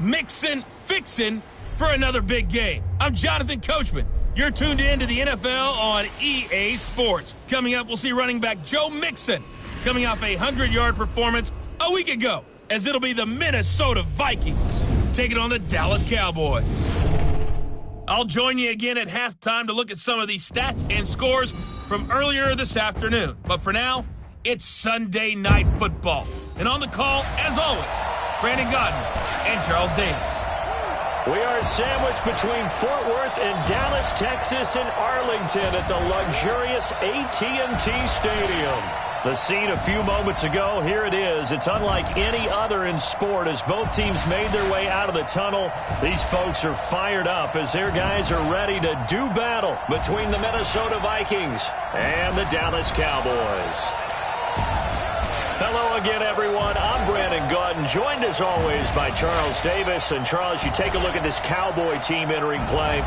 mixing, fixing for another big game. I'm Jonathan Coachman. You're tuned in to the NFL on EA Sports. Coming up, we'll see running back Joe Mixon coming off a 100-yard performance a week ago, as it'll be the Minnesota Vikings taking on the Dallas Cowboys. I'll join you again at halftime to look at some of these stats and scores from earlier this afternoon. But for now, it's Sunday Night Football. And on the call, as always, Brandon Godden and Charles Davis. We are sandwiched between Fort Worth and Dallas, Texas, and Arlington at the luxurious AT&T Stadium. The scene a few moments ago, here it is. It's unlike any other in sport as both teams made their way out of the tunnel. These folks are fired up as their guys are ready to do battle between the Minnesota Vikings and the Dallas Cowboys. Hello again, everyone. I'm Brandon Godden, joined as always by Charles Davis. And Charles, you take a look at this Cowboy team entering play.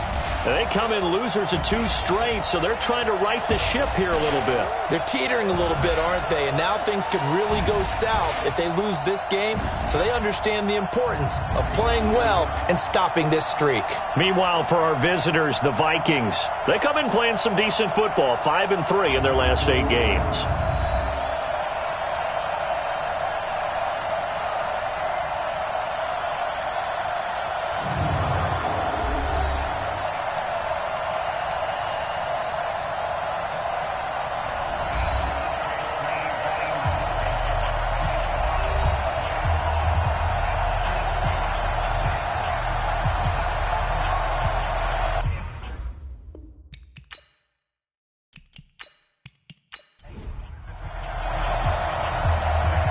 They come in losers of 2 straight, so they're trying to right the ship here a little bit. They're teetering a little bit, aren't they? And now things could really go south if they lose this game. So they understand the importance of playing well and stopping this streak. Meanwhile, for our visitors, the Vikings, they come in playing some decent football, 5-3 in their last 8 games.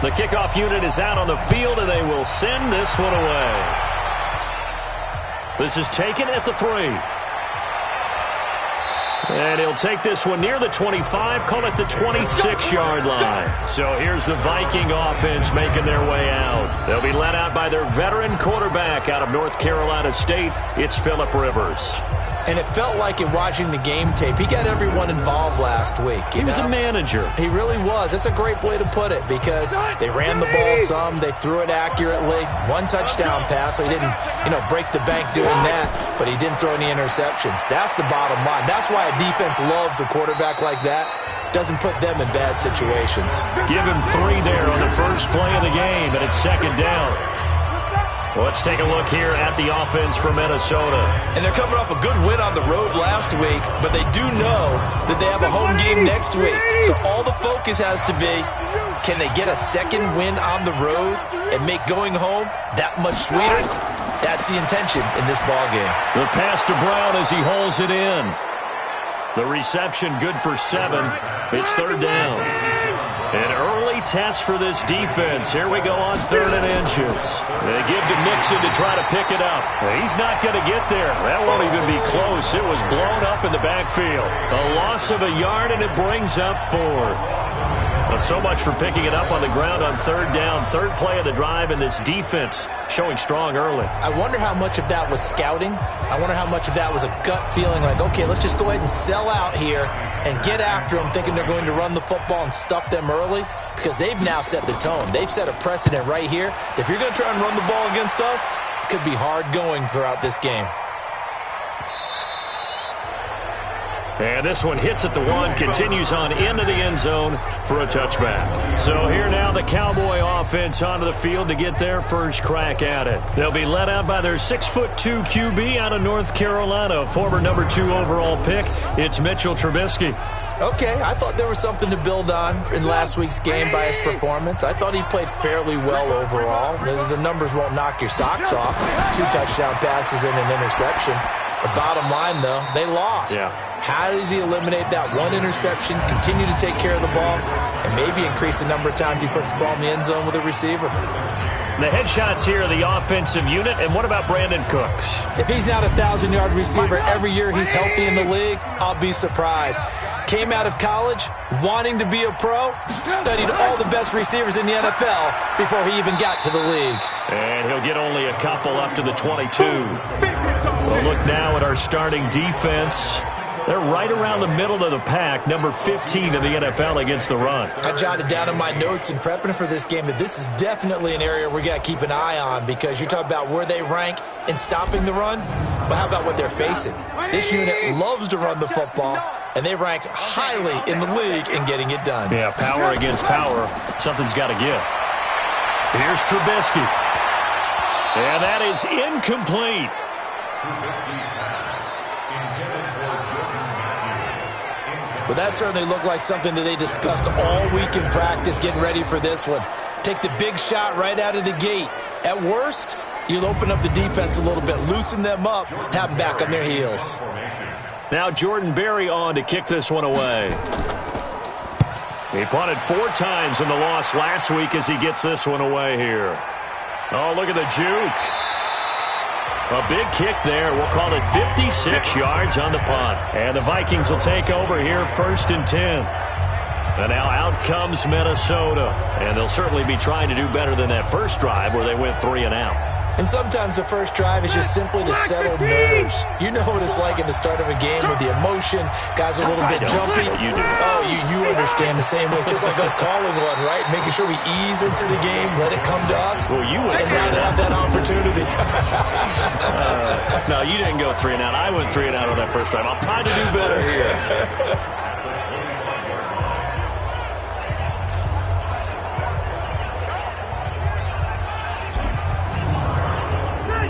The kickoff unit is out on the field, and they will send this one away. This is taken at the 3. And he'll take this one near the 25, call it the 26-yard line. So here's the Viking offense making their way out. They'll be led out by their veteran quarterback out of North Carolina State. It's Phillip Rivers. And it felt like in watching the game tape, he got everyone involved last week. He was a manager. He really was. That's a great way to put it because they ran the ball some, they threw it accurately. 1 touchdown pass, so he didn't, break the bank doing that, but he didn't throw any interceptions. That's the bottom line. That's why a defense loves a quarterback like that. Doesn't put them in bad situations. Give him 3 there on the first play of the game, and it's 2nd down. Let's take a look here at the offense for Minnesota. And they're coming off a good win on the road last week, but they do know that they have a home game next week. So all the focus has to be, can they get a second win on the road and make going home that much sweeter? That's the intention in this ballgame. The pass to Brown as he hauls it in. The reception good for 7. It's 3rd down. An early test for this defense. Here we go on 3rd and inches. They give to Mixon to try to pick it up. He's not going to get there. That won't even be close. It was blown up in the backfield. A loss of a yard, and it brings up 4th. Well, so much for picking it up on the ground on 3rd down. 3rd play of the drive, and this defense showing strong early. I wonder how much of that was scouting. I wonder how much of that was a gut feeling like, okay, let's just go ahead and sell out here and get after them, thinking they're going to run the football and stuff them early, because they've now set the tone. They've set a precedent right here. If you're going to try and run the ball against us, it could be hard going throughout this game. And this one hits at the 1, continues on into the end zone for a touchback. So here now the Cowboy offense onto the field to get their first crack at it. They'll be led out by their 6'2" QB out of North Carolina, former number 2 overall pick. It's Mitchell Trubisky. Okay, I thought there was something to build on in last week's game by his performance. I thought he played fairly well overall. The numbers won't knock your socks off. 2 touchdown passes and an interception. The bottom line, though, they lost. Yeah. How does he eliminate that 1 interception, continue to take care of the ball, and maybe increase the number of times he puts the ball in the end zone with a receiver? The headshots here are the offensive unit, and what about Brandon Cooks? If he's not a 1,000-yard receiver every year he's healthy in the league, I'll be surprised. Came out of college wanting to be a pro, studied all the best receivers in the NFL before he even got to the league. And he'll get only a couple up to the 22. We'll look now at our starting defense. They're right around the middle of the pack, number 15 in the NFL against the run. I jotted down in my notes in prepping for this game that this is definitely an area we got to keep an eye on, because you're talking about where they rank in stopping the run, but how about what they're facing? This unit loves to run the football, and they rank highly in the league in getting it done. Yeah, power against power. Something's got to give. Here's Trubisky. And that is incomplete. But that certainly looked like something that they discussed all week in practice getting ready for this one. Take the big shot right out of the gate. At worst, you'll open up the defense a little bit, loosen them up, have them back on their heels. Now Jordan Berry on to kick this one away. He punted 4 times in the loss last week as he gets this one away here. Oh, look at the juke. A big kick there. We'll call it 56 yards on the punt. And the Vikings will take over here, 1st and 10. And now out comes Minnesota. And they'll certainly be trying to do better than that first drive where they went 3 and out. And sometimes the first drive is just simply to settle nerves. You know what it's like at the start of a game with the emotion. Guys are a little bit jumpy. You do. Oh, you understand the same way. It's just like us calling one, right? Making sure we ease into the game, let it come to us. Well, you went and now they have that opportunity. No, you didn't go 3 and out. I went 3 and out on that first drive. I'm trying to do better here.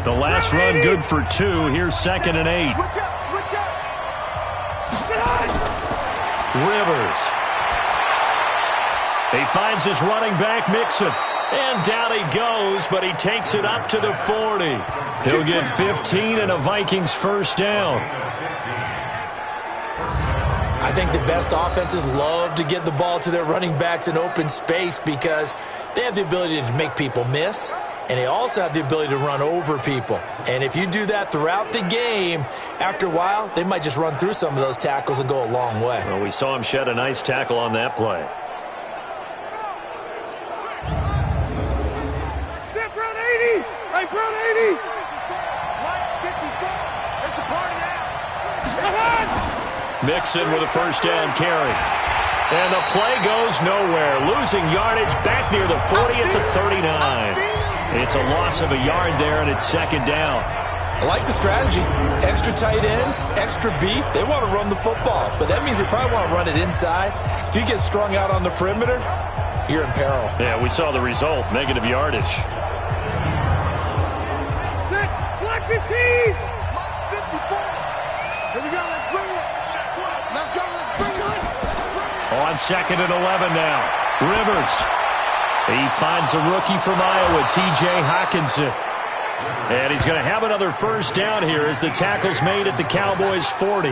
The last run good for 2. Here's 2nd and 8. Rivers. He finds his running back, Mixon. And down he goes, but he takes it up to the 40. He'll get 15 and a Vikings first down. I think the best offenses love to get the ball to their running backs in open space because they have the ability to make people miss. And they also have the ability to run over people. And if you do that throughout the game, after a while, they might just run through some of those tackles and go a long way. Well, we saw him shed a nice tackle on that play. Step run 80. Hey, run 80. It's a party now. Mixon with a first down carry. And the play goes nowhere. Losing yardage back near the 40 at the 39. It's a loss of a yard there, and it's 2nd down. I like the strategy. Extra tight ends, extra beef. They want to run the football, but that means they probably want to run it inside. If you get strung out on the perimeter, you're in peril. Yeah, we saw the result, negative yardage. Black 15. 54. Here we go. Let's bring it. Let's go. Let's bring it. On 2nd and 11 now. Rivers. He finds a rookie from Iowa, T.J. Hockenson. And he's going to have another first down here as the tackle's made at the Cowboys' 40.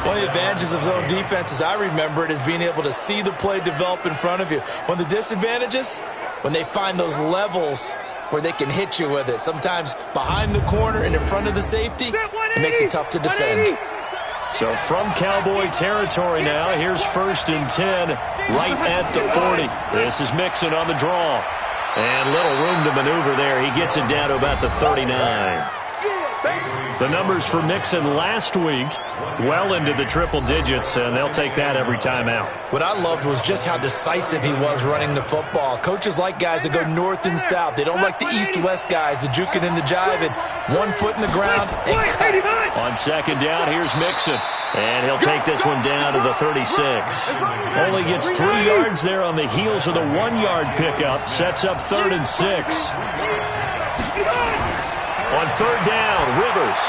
One of the advantages of zone defense, as I remember it, is being able to see the play develop in front of you. One of the disadvantages, when they find those levels where they can hit you with it. Sometimes behind the corner and in front of the safety, it makes it tough to defend. So from Cowboy territory now, here's 1st and 10, right at the 40. This is Mixon on the draw. And little room to maneuver there. He gets it down to about the 39. The numbers for Mixon last week, well into the triple digits, and they'll take that every time out. What I loved was just how decisive he was running the football. Coaches like guys that go north and south. They don't like the east-west guys, the juking and the jiving. 1 foot in the ground and cut. On 2nd down, here's Mixon. And he'll take this one down to the 36. Only gets 3 yards there on the heels of the 1-yard pickup. Sets up 3rd and 6. On 3rd down, Rivers.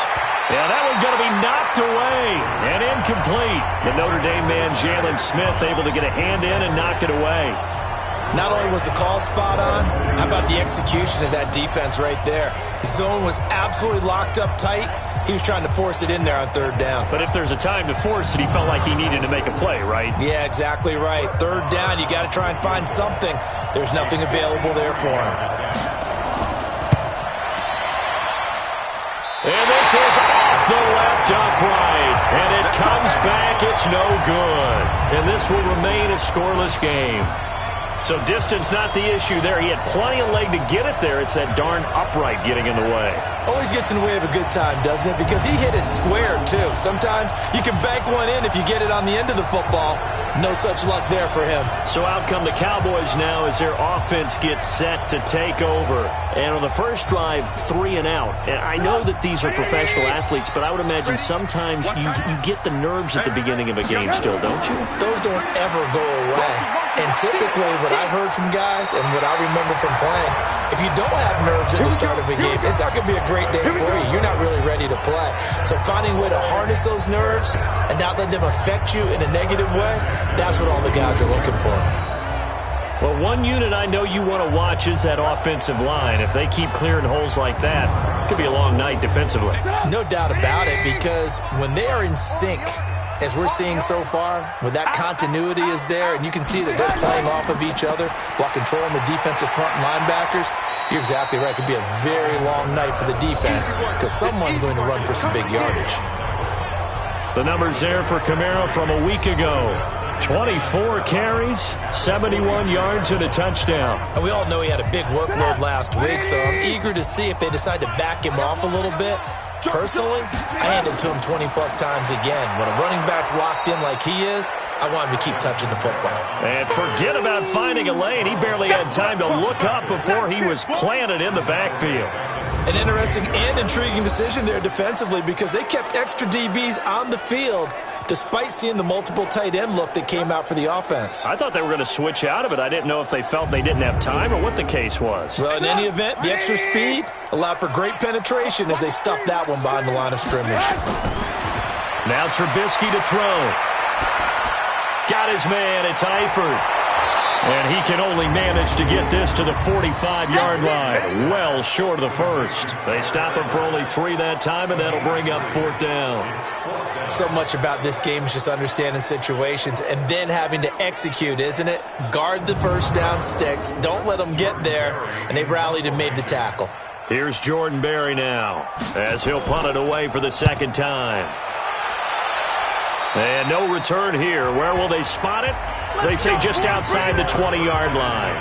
Yeah, that one's going to be knocked away and incomplete. The Notre Dame man, Jalen Smith, able to get a hand in and knock it away. Not only was the call spot on, how about the execution of that defense right there? The zone was absolutely locked up tight. He was trying to force it in there on 3rd down. But if there's a time to force it, he felt like he needed to make a play, right? Yeah, exactly right. 3rd down, you got to try and find something. There's nothing available there for him. And this is off the left upright. And it comes back. It's no good. And this will remain a scoreless game. So distance not the issue there. He had plenty of leg to get it there. It's that darn upright getting in the way. Always gets in the way of a good time, doesn't it? Because he hit it square, too. Sometimes you can bank one in if you get it on the end of the football. No such luck there for him. So out come the Cowboys now as their offense gets set to take over. And on the first drive, 3 and out. And I know that these are professional athletes, but I would imagine sometimes you get the nerves at the beginning of a game still, don't you? Those don't ever go away. And typically what I've heard from guys and what I remember from playing, if you don't have nerves at the start of a game, it's not going to be a great day for you. You're not really ready to play. So finding a way to harness those nerves and not let them affect you in a negative way, that's what all the guys are looking for. Well, one unit I know you want to watch is that offensive line. If they keep clearing holes like that, it could be a long night defensively. No doubt about it, because when they are in sync, as we're seeing so far, when that continuity is there and you can see that they're playing off of each other while controlling the defensive front linebackers, you're exactly right. It could be a very long night for the defense because someone's going to run for some big yardage. The numbers there for Kamara from a week ago. 24 carries, 71 yards, and a touchdown. And we all know he had a big workload last week, so I'm eager to see if they decide to back him off a little bit. Personally, I hand it to him 20-plus times again. When a running back's locked in like he is, I want him to keep touching the football. And forget about finding a lane. He barely had time to look up before he was planted in the backfield. An interesting and intriguing decision there defensively because they kept extra DBs on the field despite seeing the multiple tight end look that came out for the offense. I thought they were going to switch out of it. I didn't know if they felt they didn't have time or what the case was. Well, in any event, the extra speed allowed for great penetration as they stuffed that one behind the line of scrimmage. Now Trubisky to throw. Got his man. It's Eifert. And he can only manage to get this to the 45-yard line. Well short of the first. They stop him for only 3 that time, and that'll bring up 4th down. So much about this game is just understanding situations and then having to execute, isn't it? Guard the first down sticks. Don't let them get there. And they rallied and made the tackle. Here's Jordan Berry now as he'll punt it away for the second time. And no return here. Where will they spot it? They say just outside the 20-yard line.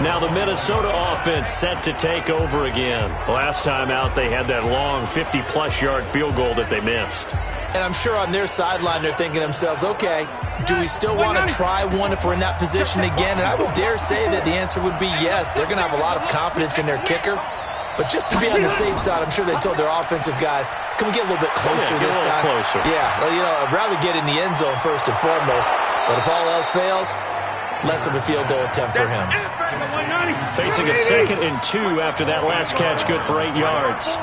Now the Minnesota offense set to take over again. Last time out, they had that long 50-plus yard field goal that they missed. And I'm sure on their sideline they're thinking to themselves, okay, do we still want to try one if we're in that position again? And I would dare say that the answer would be yes. They're going to have a lot of confidence in their kicker. But just to be on the safe side, I'm sure they told their offensive guys, can we get a little bit closer this time? Closer. Yeah, well, you know, I'd rather get in the end zone first and foremost. But if all else fails, less of a field goal attempt for him. Facing a 2nd and 2 after that last catch, good for 8 yards.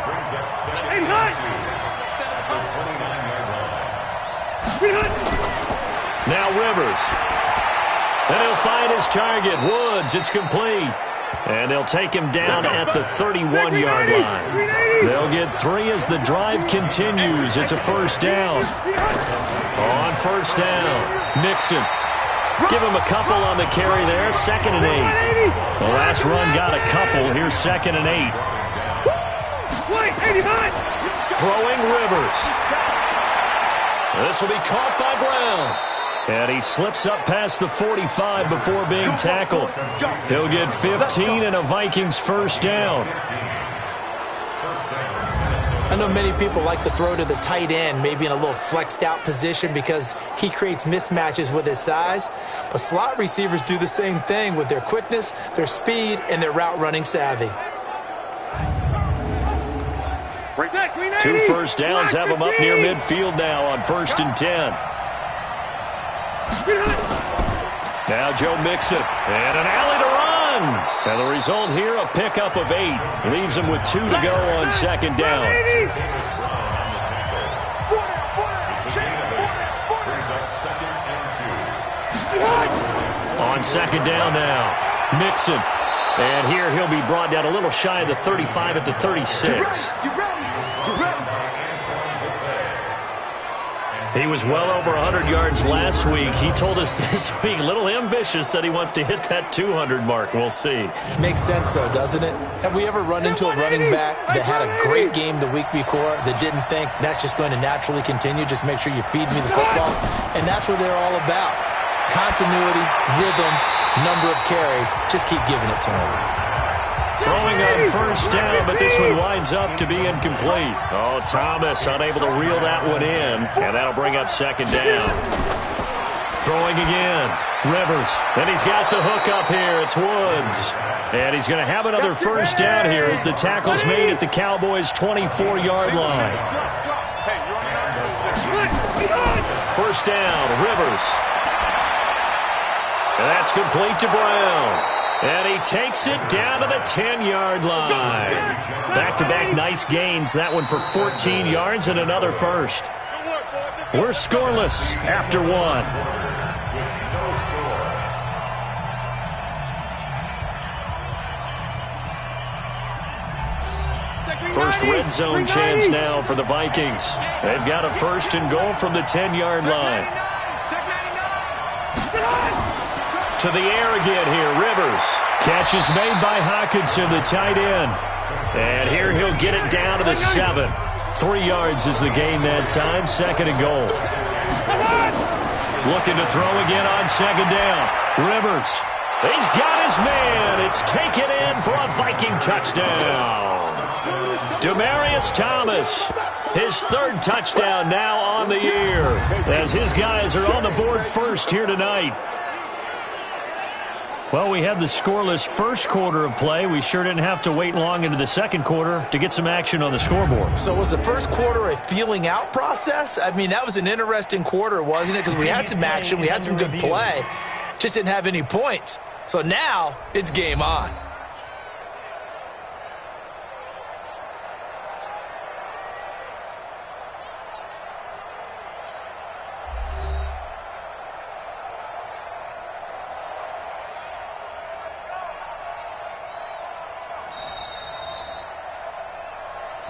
Now Rivers. Then he'll find his target. Woods, it's complete. And they'll take him down at the 31-yard line. They'll get 3 as the drive continues. It's a first down. On first down, Mixon. Give him a couple on the carry there. 2nd and 8. The last run got a couple. Here's 2nd and 8. Throwing Rivers. This will be caught by Brown. And he slips up past the 45 before being tackled. He'll get 15 and a Vikings first down. I know many people like to throw to the tight end, maybe in a little flexed out position because he creates mismatches with his size. But slot receivers do the same thing with their quickness, their speed, and their route running savvy. 2 first downs have them up near midfield now on 1st and 10. Now Joe Mixon, and an alley to run. And the result here, a pickup of 8. Leaves him with 2 to go on 2nd down. On 2nd down now, Mixon. And here he'll be brought down a little shy of the 35 at the 36. He was well over 100 yards last week. He told us this week, a little ambitious, that he wants to hit that 200 mark. We'll see. Makes sense, though, doesn't it? Have we ever run into a running back that had a great game the week before that didn't think that's just going to naturally continue? Just make sure you feed me the football. And that's what they're all about. Continuity, rhythm, number of carries. Just keep giving it to him. Throwing on first down, but this one winds up to be incomplete. Oh, Thomas unable to reel that one in, and that'll bring up second down. Throwing again. Rivers. And he's got the hook up here. It's Woods. And he's going to have another first down here as the tackle's made at the Cowboys' 24-yard line. First down, Rivers. And that's complete to Brown. And he takes it down to the 10-yard line. Back-to-back nice gains. That one for 14 yards and another first. We're scoreless after one. First red zone chance now for the Vikings. They've got a first and goal from the 10-yard line. To the air again here, Rivers. Catch is made by Hawkinson, the tight end. And here he'll get it down to the 7. 3 yards is the gain that time, second and goal. Looking to throw again on second down. Rivers. He's got his man. It's taken in for a Viking touchdown. Demaryius Thomas, his third touchdown now on the year, as his guys are on the board first here tonight. Well, we had the scoreless first quarter of play. We sure didn't have to wait long into the second quarter to get some action on the scoreboard. So was the first quarter a feeling out process? I mean, that was an interesting quarter, wasn't it? Because we had some action, we had some good play, just didn't have any points. So now it's game on.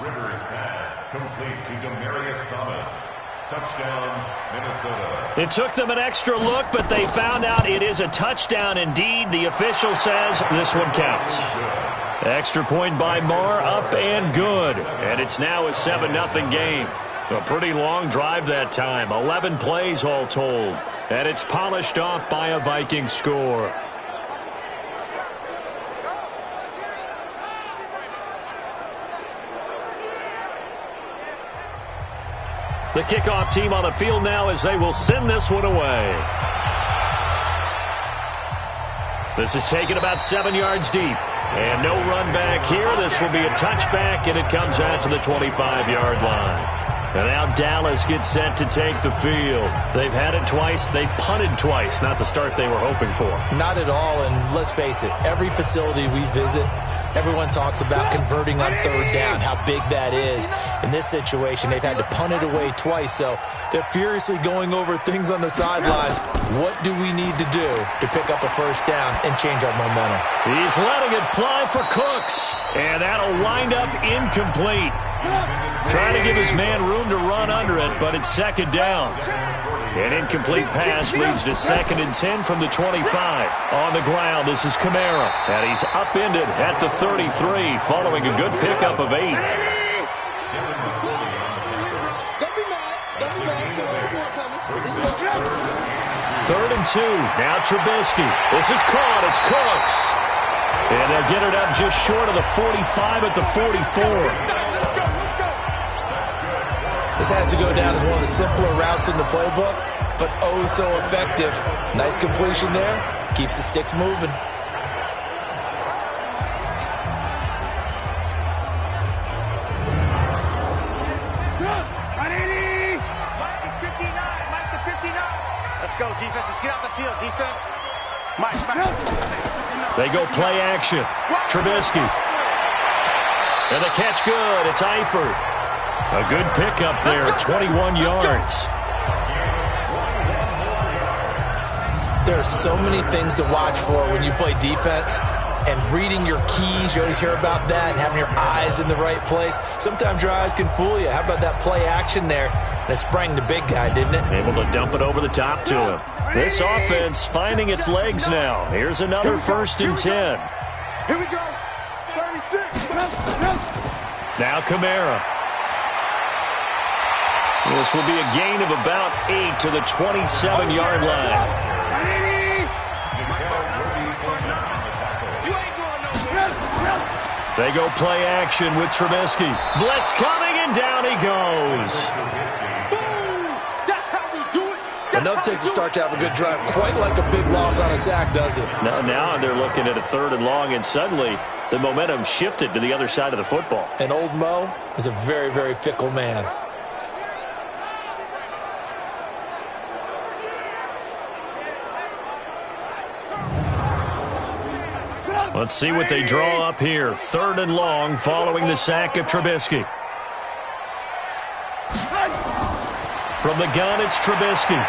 Rivers pass complete to Demaryius Thomas. Touchdown, Minnesota. It took them an extra look, but they found out it is a touchdown indeed. The official says this one counts. Extra point by Marr, up and good. And it's now a 7-0 game. A pretty long drive that time, 11 plays all told. And it's polished off by a Viking score. The kickoff team on the field now as they will send this one away. This is taken about 7 yards deep. And no run back here. This will be a touchback, and it comes out to the 25-yard line. And now Dallas gets set to take the field. They've had it twice. They've punted twice. Not the start they were hoping for. Not at all, and let's face it, every facility we visit, everyone talks about converting on third down, how big that is. In this situation, they've had to punt it away twice, so they're furiously going over things on the sidelines. What do we need to do to pick up a first down and change our momentum? He's letting it fly for Cooks, and that'll wind up incomplete. Trying to give his man room to run under it, but it's second down. An incomplete pass leads to 2nd and 10 from the 25. On the ground, this is Kamara, and he's upended at the 33 following a good pickup of 8. 3rd and 2. Now Trubisky. This is caught. It's Cooks. And they'll get it up just short of the 45 at the 44. This has to go down as one of the simpler routes in the playbook, but oh so effective. Nice completion there. Keeps the sticks moving. Let's go, defense. Let's get out the field, defense. Mike. They go play action. Trubisky. And the catch good. It's Eifert. A good pickup there, 21 yards. There are so many things to watch for when you play defense. And reading your keys, you always hear about that, and having your eyes in the right place. Sometimes your eyes can fool you. How about that play action there? And it sprang the big guy, didn't it? Able to dump it over the top to him. This offense finding its legs now. Here's another 1st and 10. Here we go. 36. Now Kamara. This will be a gain of about 8 to the 27-yard line. They go play action with Trubisky. Blitz coming, and down he goes. Enough takes to start to have a good drive. Quite like a big loss on a sack, does it? Now they're looking at a 3rd and long, and suddenly the momentum shifted to the other side of the football. And old Mo is a very, very fickle man. Let's see what they draw up here. 3rd and long following the sack of Trubisky. From the gun, it's Trubisky.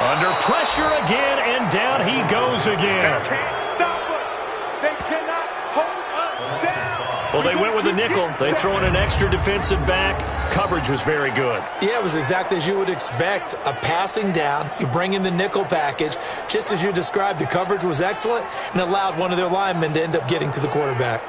Under pressure again, and down he goes again. They can't stop us. They cannot hold us down. Well, they went with a nickel. They throw in an extra defensive back. Coverage was very good. Yeah, it was exactly as you would expect. A passing down, you bring in the nickel package. Just as you described, the coverage was excellent and allowed one of their linemen to end up getting to the quarterback.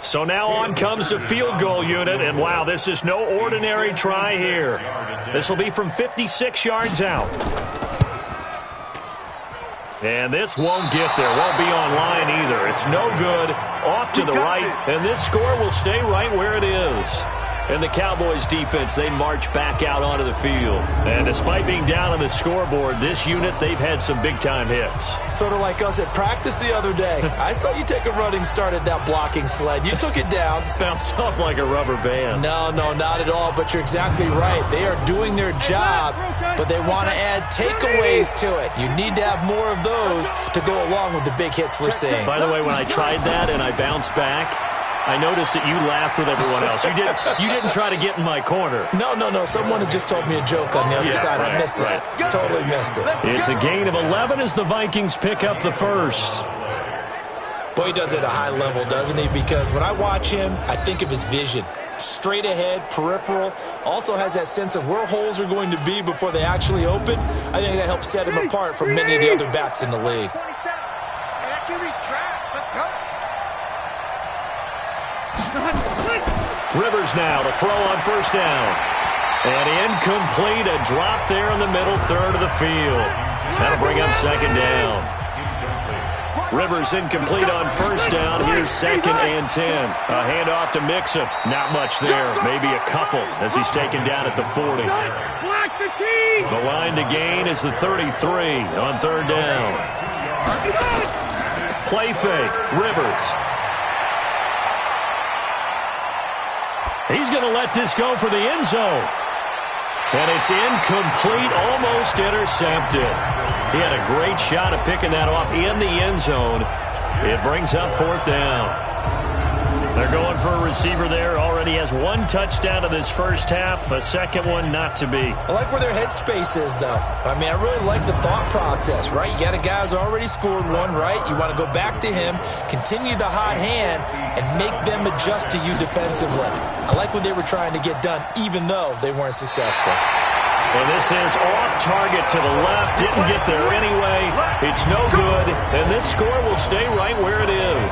So now on comes the field goal unit, and wow, this is no ordinary try here. This will be from 56 yards out. And this won't get there, won't be on line either. It's no good, off to the right, and this score will stay right where it is. And the Cowboys defense, they march back out onto the field. And despite being down on the scoreboard, this unit, they've had some big-time hits. Sort of like us at practice the other day. I saw you take a running start at that blocking sled. You took it down. Bounced off like a rubber band. No, not at all, but you're exactly right. They are doing their job, but they want to add takeaways to it. You need to have more of those to go along with the big hits we're seeing. By the way, when I tried that and I bounced back, I noticed that you laughed with everyone else. You didn't try to get in my corner. No. Someone had just told me a joke on the other side. Right, I missed that. Totally missed it. It's a gain of 11 as the Vikings pick up the first. Boy, he does it at a high level, doesn't he? Because when I watch him, I think of his vision. Straight ahead, peripheral. Also has that sense of where holes are going to be before they actually open. I think that helps set him apart from many of the other backs in the league. That QB's trash. Let's go. Rivers now to throw on 1st down. And incomplete, a drop there in the middle 3rd of the field. That'll bring up 2nd down. Rivers incomplete on 1st down. Here's 2nd and 10. A handoff to Mixon. Not much there. Maybe a couple as he's taken down at the 40. The line to gain is the 33 on 3rd down. Play fake. Rivers. He's going to let this go for the end zone. And it's incomplete, almost intercepted. He had a great shot at picking that off in the end zone. It brings up 4th down. They're going for a receiver there. Already has 1 touchdown in this first half. A 2nd one not to be. I like where their headspace is, though. I mean, I really like the thought process, right? You got a guy who's already scored 1, right? You want to go back to him, continue the hot hand, and make them adjust to you defensively. I like what they were trying to get done, even though they weren't successful. And this is off target to the left. Didn't get there anyway. It's no good. And this score will stay right where it is.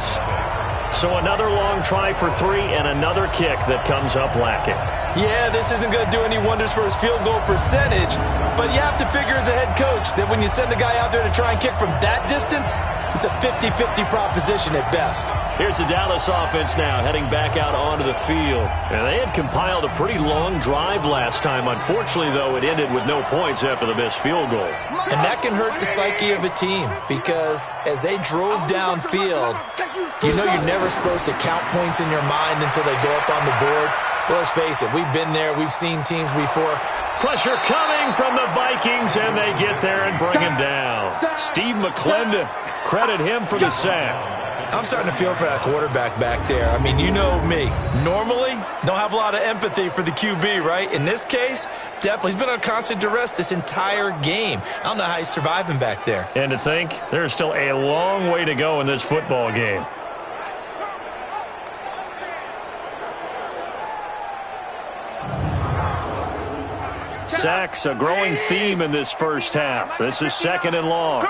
So another long try for 3 and another kick that comes up lacking. Yeah, this isn't going to do any wonders for his field goal percentage, but you have to figure as a head coach that when you send a guy out there to try and kick from that distance, it's a 50-50 proposition at best. Here's the Dallas offense now heading back out onto the field. And they had compiled a pretty long drive last time. Unfortunately, though, it ended with no points after the missed field goal. And that can hurt the psyche of a team because as they drove downfield, you know you're never supposed to count points in your mind until they go up on the board. But let's face it, we've been there. We've seen teams before. Pressure coming from the Vikings, and they get there and bring him down. Steve McClendon, credit him for the sack. I'm starting to feel for that quarterback back there. I mean, you know me. Normally, don't have a lot of empathy for the QB, right? In this case, definitely. He's been on constant duress this entire game. I don't know how he's surviving back there. And to think, there's still a long way to go in this football game. Sacks, a growing theme in this first half. This is 2nd and long.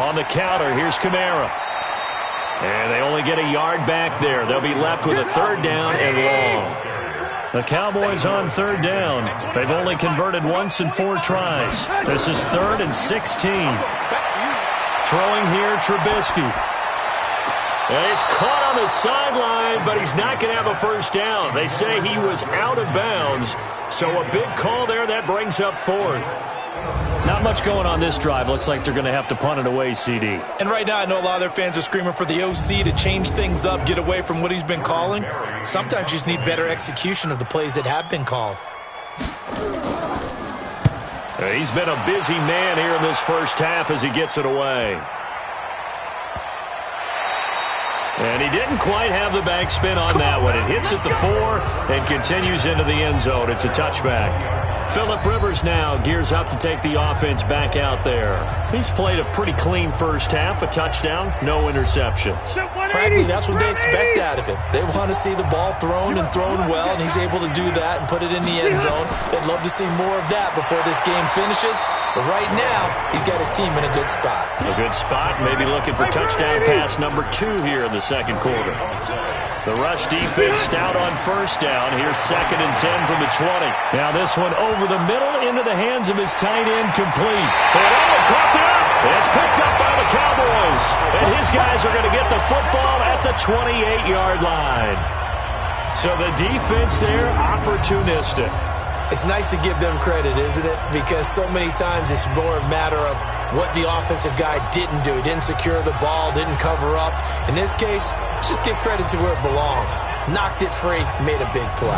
On the counter, here's Kamara. And they only get a yard back there. They'll be left with a 3rd down and long. The Cowboys on 3rd down. They've only converted once in 4 tries. This is 3rd and 16. Throwing here, Trubisky. And he's caught on the sideline, but he's not going to have a 1st down. They say he was out of bounds. So a big call there. That brings up 4th. Not much going on this drive. Looks like they're going to have to punt it away, CD. And right now, I know a lot of their fans are screaming for the OC to change things up, get away from what he's been calling. Sometimes you just need better execution of the plays that have been called. He's been a busy man here in this first half as he gets it away. And he didn't quite have the backspin on that one. It hits at the 4 and continues into the end zone. It's a touchback. Phillip Rivers now gears up to take the offense back out there. He's played a pretty clean first half, a touchdown, no interceptions. Frankly, that's what they expect out of it. They want to see the ball thrown and thrown well, and he's able to do that and put it in the end zone. They'd love to see more of that before this game finishes. But right now, he's got his team in a good spot. A good spot, maybe looking for touchdown pass number 2 here in the second quarter. The rush defense stout on 1st down. Here's 2nd and 10 from the 20. Now this one over the middle into the hands of his tight end, complete. And coughed it up. It's picked up by the Cowboys. And his guys are going to get the football at the 28-yard line. So the defense there, opportunistic. It's nice to give them credit, isn't it? Because so many times it's more a matter of what the offensive guy didn't do. He didn't secure the ball, didn't cover up. In this case, let's just give credit to where it belongs. Knocked it free, made a big play.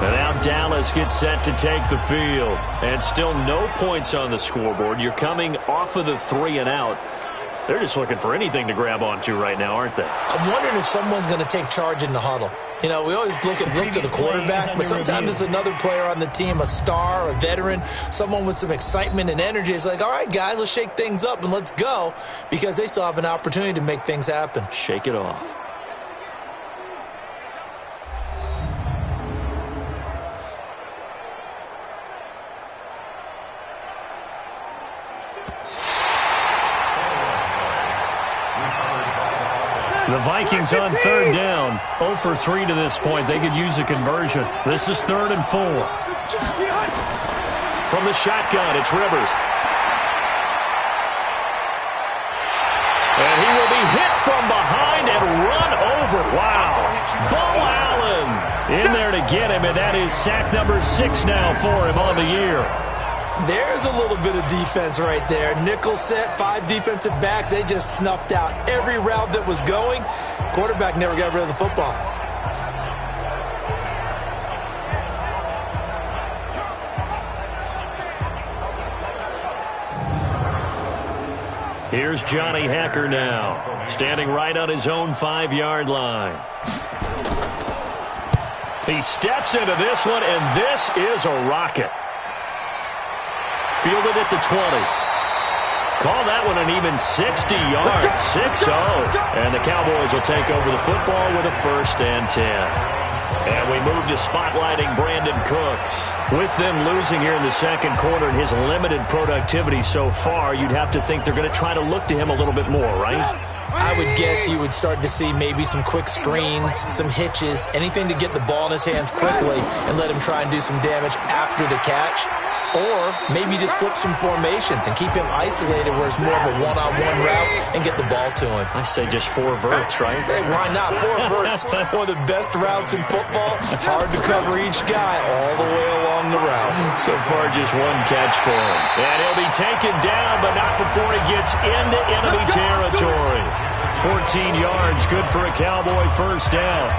And now Dallas gets set to take the field. And still no points on the scoreboard. You're coming off of the 3 and out. They're just looking for anything to grab onto right now, aren't they? I'm wondering if someone's going to take charge in the huddle. You know, we always look to the quarterback, but sometimes it's another player on the team, a star, a veteran, someone with some excitement and energy. It's like, all right, guys, let's shake things up and let's go, because they still have an opportunity to make things happen. Shake it off. The Vikings on 3rd down. 0 for 3 to this point. They could use a conversion. This is 3rd and 4. From the shotgun, it's Rivers. And he will be hit from behind and run over. Wow. Bo Allen in there to get him, and that is sack number 6 now for him on the year. There's a little bit of defense right there. Nickel set, 5 defensive backs. They just snuffed out every route that was going. Quarterback never got rid of the football. Here's Johnny Hacker now, standing right on his own 5-yard line. He steps into this one, and this is a rocket. Fielded at the 20. Call that one an even 60 yards, 6-0. And the Cowboys will take over the football with a 1st and 10. And we move to spotlighting Brandon Cooks. With them losing here in the second quarter and his limited productivity so far, you'd have to think they're going to try to look to him a little bit more, right? I would guess you would start to see maybe some quick screens, some hitches, anything to get the ball in his hands quickly and let him try and do some damage after the catch. Or maybe just flip some formations and keep him isolated where it's more of a one-on-one route and get the ball to him. I say just 4 verts, right? Hey, why not? 4 verts, one of the best routes in football. Hard to cover each guy all the way along the route. So far, just 1 catch for him. And he'll be taken down, but not before he gets into enemy territory. 14 yards, good for a Cowboy 1st down.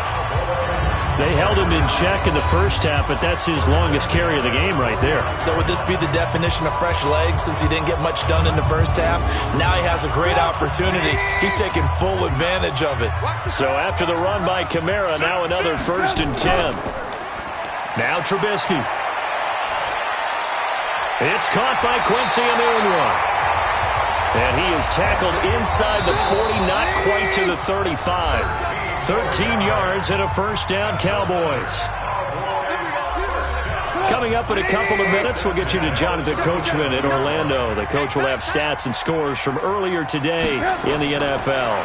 They held him in check in the first half, but that's his longest carry of the game right there. So would this be the definition of fresh legs since he didn't get much done in the first half? Now he has a great opportunity. He's taking full advantage of it. So after the run by Kamara, now another 1st and 10. Now Trubisky. It's caught by Quincy Enunwa. And he is tackled inside the 40, not quite to the 35. 13 yards and a 1st down, Cowboys. Coming up in a couple of minutes, we'll get you to Jonathan Coachman in Orlando. The coach will have stats and scores from earlier today in the NFL.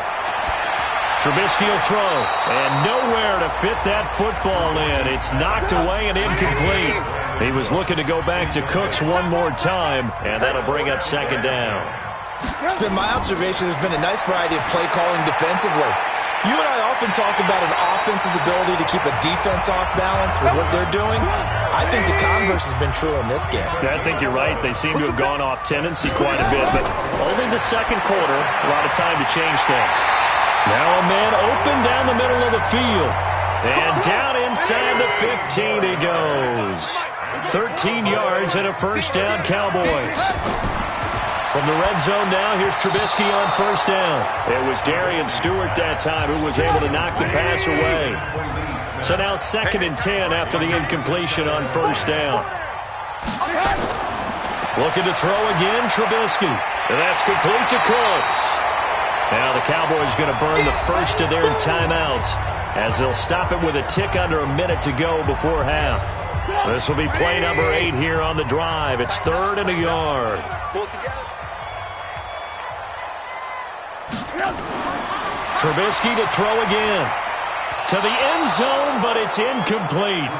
Trubisky will throw, and nowhere to fit that football in. It's knocked away and incomplete. He was looking to go back to Cooks one more time, and that'll bring up second down. It's been my observation there's been a nice variety of play calling defensively. You and I often talk about an offense's ability to keep a defense off balance with what they're doing. I think the converse has been true in this game. I think you're right. They seem to have gone off tendency quite a bit, but only the second quarter, a lot of time to change things. Now a man open down the middle of the field. And down inside the 15 he goes. 13 yards and a first down, Cowboys. From the red zone now, here's Trubisky on first down. It was Darian Stewart that time who was able to knock the pass away. So now 2nd and 10 after the incompletion on first down. Looking to throw again, Trubisky. And that's complete to Cooks. Now the Cowboys going to burn the first of their timeouts as they'll stop it with a tick under a minute to go before half. This will be play number 8 here on the drive. It's 3rd and a yard. Trubisky to throw again. To the end zone, but it's incomplete.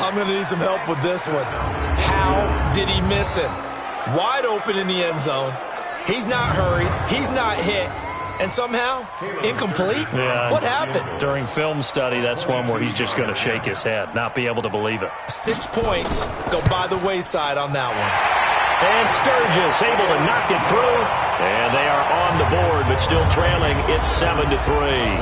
I'm going to need some help with this one. How did he miss it? Wide open in the end zone. He's not hurried. He's not hit. And somehow, incomplete? Yeah, what happened? During film study, that's one where he's just going to shake his head, not be able to believe it. 6 points go by the wayside on that one. And Sturgis able to knock it through. And they are on the board, but still trailing. It's 7-3.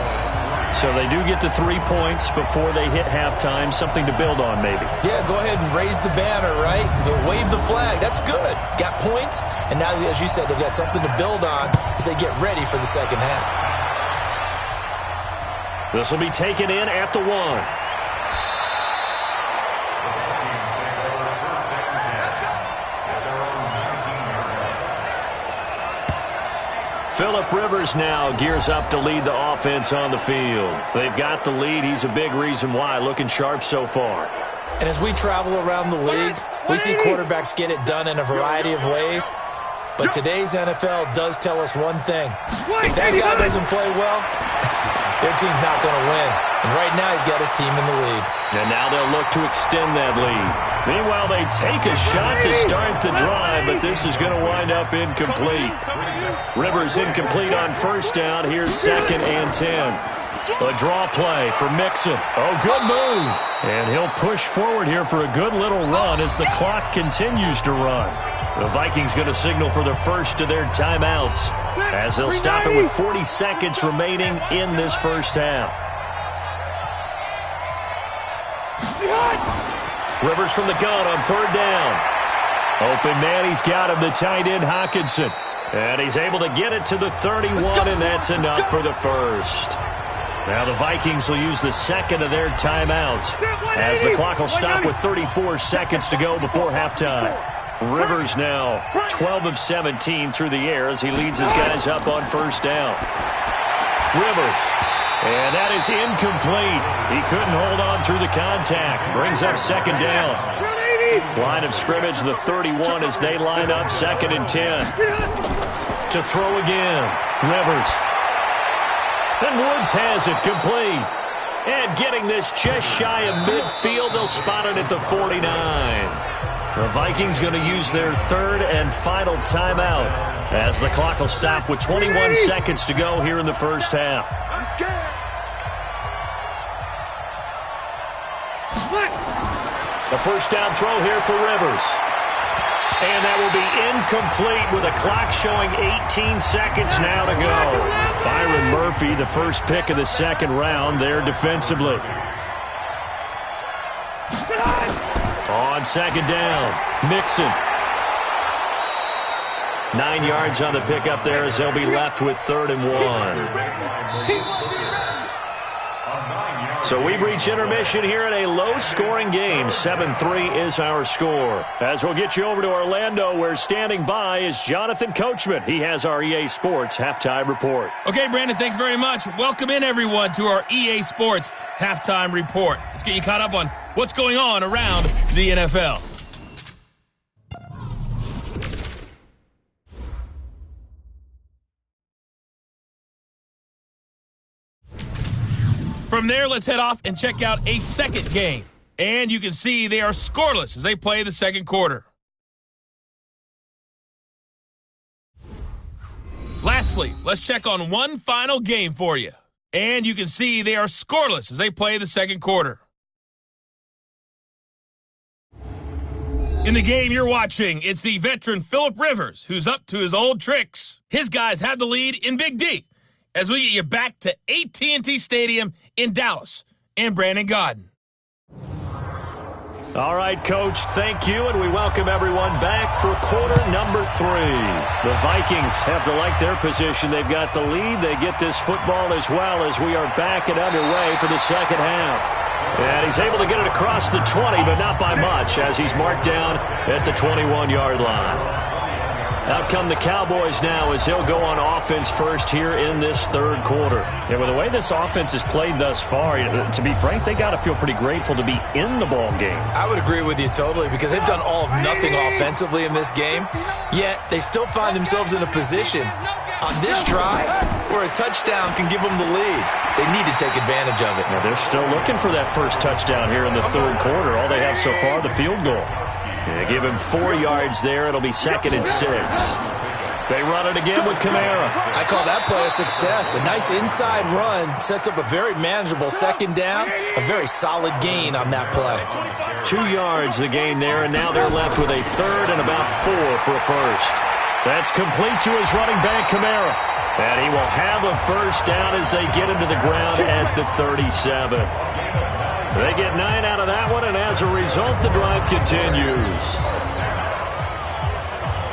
So they do get the 3 points before they hit halftime. Something to build on, maybe. Yeah, go ahead and raise the banner, right? Wave the flag. That's good. Got points. And now, as you said, they've got something to build on as they get ready for the second half. This will be taken in at the 1. Phillip Rivers now gears up to lead the offense on the field. They've got the lead. He's a big reason why. Looking sharp so far. And as we travel around the league, we see quarterbacks get it done in a variety of ways. But today's NFL does tell us one thing. If that guy doesn't play well, their team's not going to win. And right now he's got his team in the lead. And now they'll look to extend that lead. Meanwhile, they take a shot to start the drive, but this is going to wind up incomplete. Rivers incomplete on first down. Here's 2nd and 10. A draw play for Mixon. Oh, good move. And he'll push forward here for a good little run as the clock continues to run. The Vikings going to signal for the first of their timeouts as they'll stop it with 40 seconds remaining in this first half. Rivers from the gun on 3rd down. Open man, he's got him, the tight end Hockenson. And he's able to get it to the 31, and that's enough for the first. Now the Vikings will use the 2nd of their timeouts as the clock will stop with 34 seconds to go before halftime. Rivers now 12 of 17 through the air as he leads his guys up on first down. Rivers. And that is incomplete. He couldn't hold on through the contact. Brings up 2nd down. Line of scrimmage, the 31 as they line up 2nd and 10. To throw again. Rivers. And Woods has it complete. And getting this just shy of midfield, they'll spot it at the 49. The Vikings going to use their 3rd and final timeout as the clock will stop with 21 seconds to go here in the first half. The first down throw here for Rivers. And that will be incomplete with a clock showing 18 seconds now to go. Byron Murphy, the first pick of the 2nd round there defensively. On 2nd down, Mixon. 9 yards on the pickup there as they'll be left with 3rd and 1. So we've reached intermission here in a low-scoring game. 7-3 is our score. As we'll get you over to Orlando, where standing by is Jonathan Coachman. He has our EA Sports Halftime Report. Okay, Brandon, thanks very much. Welcome in, everyone, to our EA Sports Halftime Report. Let's get you caught up on what's going on around the NFL. From there, let's head off and check out a second game. And you can see they are scoreless as they play the second quarter. Lastly, let's check on one final game for you. And you can see they are scoreless as they play the second quarter. In the game you're watching, it's the veteran Phillip Rivers who's up to his old tricks. His guys have the lead in Big D as we get you back to AT&T Stadium in Dallas and Brandon Godden. All right, Coach, thank you, and we welcome everyone back for quarter number 3. The Vikings have to like their position. They've got the lead. They get this football as well as we are back and underway for the second half. And he's able to get it across the 20, but not by much, as he's marked down at the 21-yard line. Out come the Cowboys now as they'll go on offense first here in this third quarter. Yeah, with the way this offense has played thus far, to be frank, they got to feel pretty grateful to be in the ball game. I would agree with you totally because they've done all of nothing offensively in this game, yet they still find themselves in a position on this drive where a touchdown can give them the lead. They need to take advantage of it. Now, they're still looking for that first touchdown here in the third quarter. All they have so far, the field goal. Yeah, give him 4 yards there. It'll be 2nd and 6. They run it again with Kamara. I call that play a success. A nice inside run sets up a very manageable second down. A very solid gain on that play. 2 yards the gain there, and now they're left with a third and about 4 for a first. That's complete to his running back, Kamara. And he will have a first down as they get him to the ground at the 37. They get 9 out of that one, and as a result, the drive continues.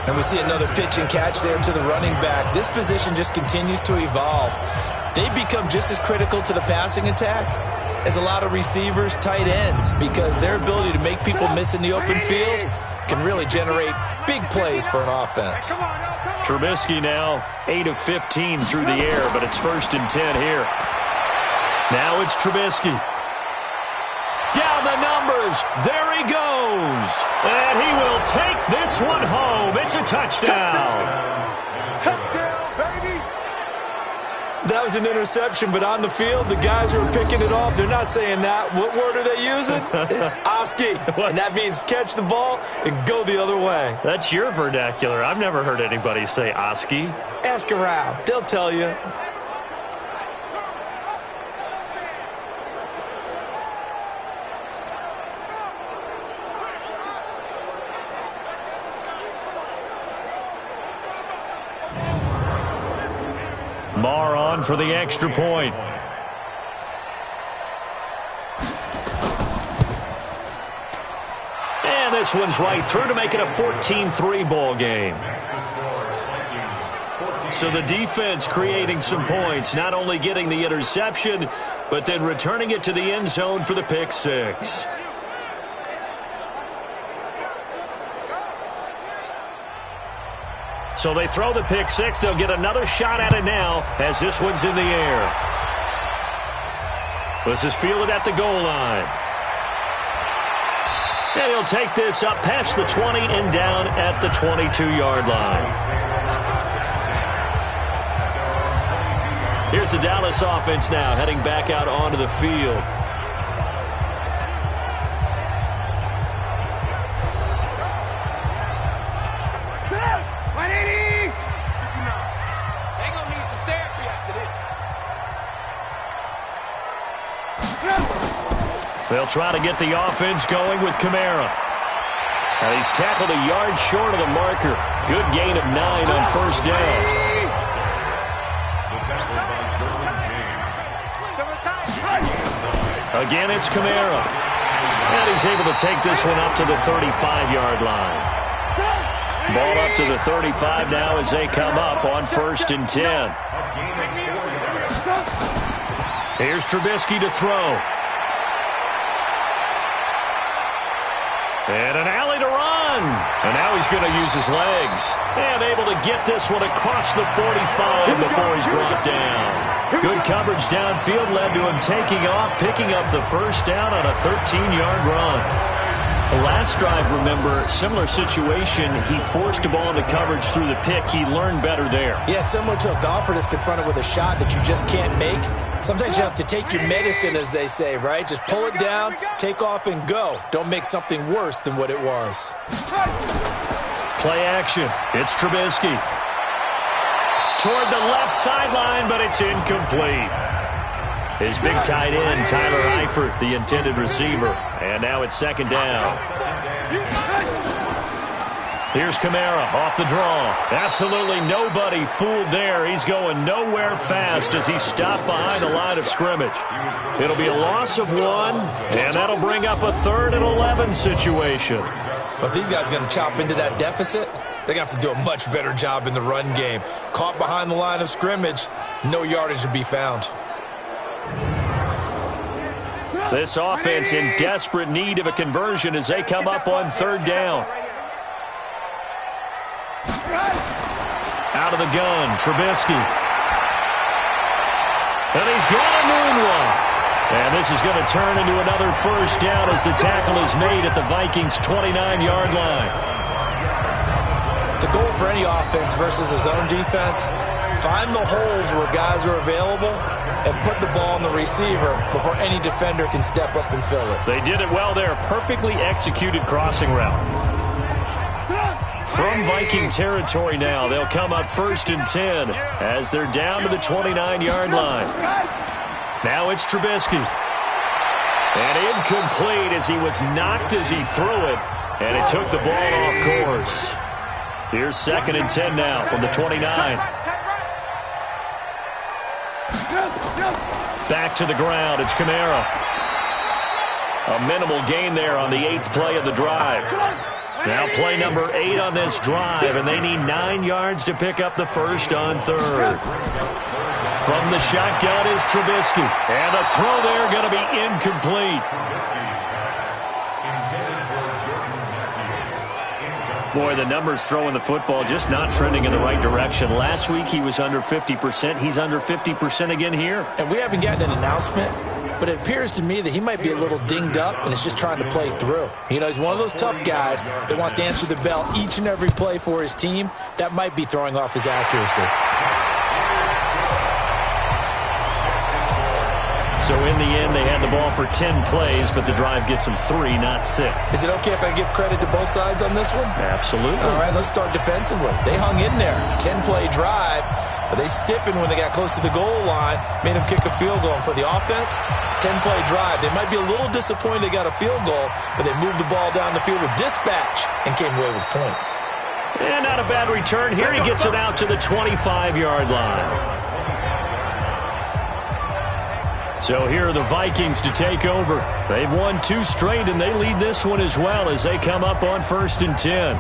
And we see another pitch and catch there to the running back. This position just continues to evolve. They become just as critical to the passing attack as a lot of receivers, tight ends, because their ability to make people miss in the open field can really generate big plays for an offense. Trubisky now 8 of 15 through the air, but it's 1st and 10 here. Now it's Trubisky. Down the numbers. There he goes. And he will take this one home. It's a touchdown. Touchdown, baby. That was an interception, but on the field, the guys who are picking it off, they're not saying that. What word are they using? It's Oski. And that means catch the ball and go the other way. That's your vernacular. I've never heard anybody say Oski. Ask around. They'll tell you. Marr on for the extra point. And this one's right through to make it a 14-3 ball game. So the defense creating some points, not only getting the interception, but then returning it to the end zone for the pick six. So they throw the pick six. They'll get another shot at it now as this one's in the air. This is fielded at the goal line. And he'll take this up past the 20 and down at the 22-yard line. Here's the Dallas offense now heading back out onto the field. They'll try to get the offense going with Kamara. And he's tackled a yard short of the marker. Good gain of 9 on first down. Again, it's Kamara. And he's able to take this one up to the 35-yard line. Ball up to the 35 now as they come up on 1st and 10. Here's Trubisky to throw. And an alley to run. And now he's going to use his legs. And able to get this one across the 45 before he's brought down. Good coverage downfield led to him taking off, picking up the first down on a 13-yard run. Last drive, remember, similar situation. He forced a ball into coverage through the pick. He learned better there. Yeah, similar to a golfer that's confronted with a shot that you just can't make. Sometimes you have to take your medicine, as they say, right? Just pull it down, take off, and go. Don't make something worse than what it was. Play action. It's Trubisky. Toward the left sideline, but it's incomplete. His big tight end, Tyler Eifert, the intended receiver. And now it's second down. Here's Kamara off the draw. Absolutely nobody fooled there. He's going nowhere fast as he stopped behind the line of scrimmage. It'll be a loss of 1, and that'll bring up a 3rd and 11 situation. But if these guys are going to chop into that deficit, they're going to have to do a much better job in the run game. Caught behind the line of scrimmage, no yardage to be found. This offense in desperate need of a conversion as they come up on 3rd down. Out of the gun, Trubisky. And he's got a moonwalk. And this is going to turn into another first down as the tackle is made at the Vikings' 29-yard line. The goal for any offense versus a zone defense, find the holes where guys are available and put the ball on the receiver before any defender can step up and fill it. They did it well there. Perfectly executed crossing route. From Viking territory now, they'll come up 1st and 10 as they're down to the 29-yard line. Now it's Trubisky. And incomplete as he was knocked as he threw it, and it took the ball off course. Here's 2nd and 10 now from the 29. Back to the ground, it's Kamara. A minimal gain there on the 8th play of the drive. Now play number 8 on this drive, and they need 9 yards to pick up the first on 3rd. From the shotgun is Trubisky. And the throw there going to be incomplete. Boy, the numbers throwing the football just not trending in the right direction. Last week he was under 50%. He's under 50% again here. And we haven't gotten an announcement, but it appears to me that he might be a little dinged up and is just trying to play through. You know, he's one of those tough guys that wants to answer the bell each and every play for his team. That might be throwing off his accuracy. So in the end, they had the ball for 10 plays, but the drive gets them 3, not 6. Is it okay if I give credit to both sides on this one? Absolutely. All right, let's start defensively. They hung in there. 10-play drive, but they stiffened when they got close to the goal line, made them kick a field goal. And for the offense, 10-play drive. They might be a little disappointed they got a field goal, but they moved the ball down the field with dispatch and came away with points. And not a bad return. Here he gets it out to the 25-yard line. So here are the Vikings to take over. They've won 2 straight, and they lead this one as well as they come up on 1st and 10.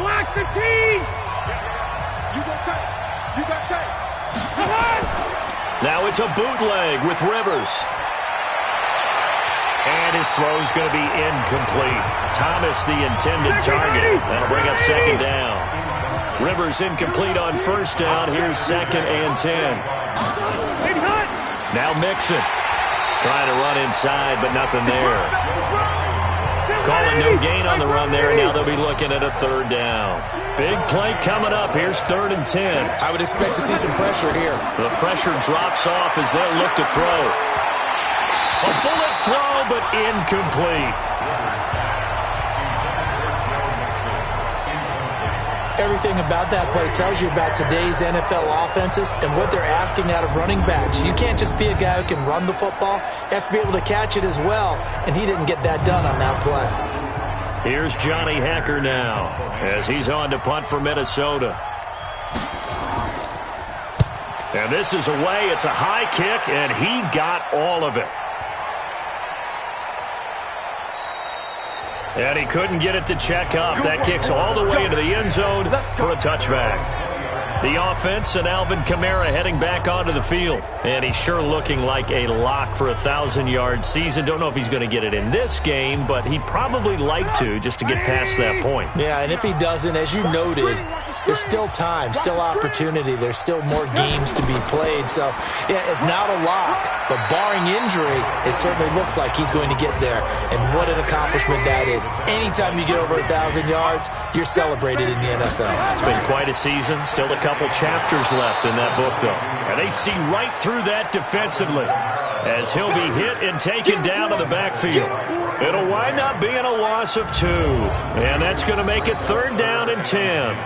Block the team! You got tape. You got tape. Come on! Now it's a bootleg with Rivers. And his throw's going to be incomplete. Thomas, the intended target. That'll bring up 2nd down. Rivers incomplete on 1st down. Here's 2nd and 10. Now Mixon. Trying to run inside, but nothing there. Calling no gain on the run there, and now they'll be looking at a 3rd down. Big play coming up. Here's 3rd and 10. I would expect to see some pressure here. The pressure drops off as they'll look to throw. A bullet throw, but incomplete. Everything about that play tells you about today's NFL offenses and what they're asking out of running backs. You can't just be a guy who can run the football. You have to be able to catch it as well, and he didn't get that done on that play. Here's Johnny Hacker now as he's on to punt for Minnesota. And this is away. It's a high kick, and he got all of it. And he couldn't get it to check up. That kicks all the way into the end zone for a touchback. The offense and Alvin Kamara heading back onto the field. And he's sure looking like a lock for a 1,000-yard season. Don't know if he's going to get it in this game, but he'd probably like to just to get past that point. Yeah, and if he doesn't, as you noted, there's still time, still opportunity. There's still more games to be played. So, yeah, it's not a lock, but barring injury, it certainly looks like he's going to get there. And what an accomplishment that is. Anytime you get over 1,000 yards, you're celebrated in the NFL. It's been quite a season. Still a couple chapters left in that book, though. And they see right through that defensively as he'll be hit and taken down to the backfield. It'll wind up being a loss of 2. And that's going to make it 3rd down and 10.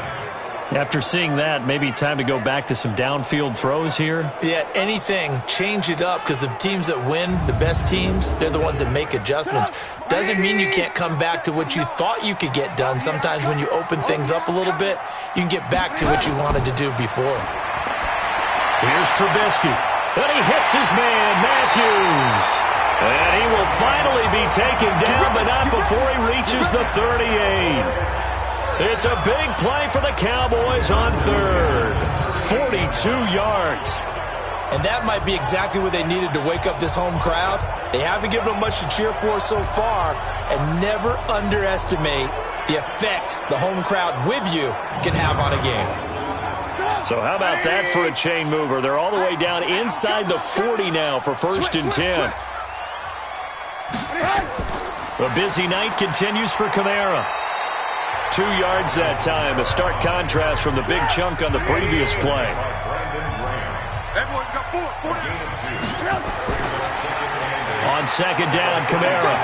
After seeing that, maybe time to go back to some downfield throws here. Yeah, anything. Change it up, because the teams that win, the best teams, they're the ones that make adjustments. Doesn't mean you can't come back to what you thought you could get done. Sometimes when you open things up a little bit, you can get back to what you wanted to do before. Here's Trubisky. And he hits his man, Matthews. And he will finally be taken down, but not before he reaches the 38. It's a big play for the Cowboys on 3rd. 42 yards. And that might be exactly what they needed to wake up this home crowd. They haven't given them much to cheer for so far, and never underestimate the effect the home crowd with you can have on a game. So how about that for a chain mover? They're all the way down inside the 40 now for 1st and 10. The busy night continues for Kamara. 2 yards that time, a stark contrast from the big chunk on the previous play. On 2nd down, Kamara.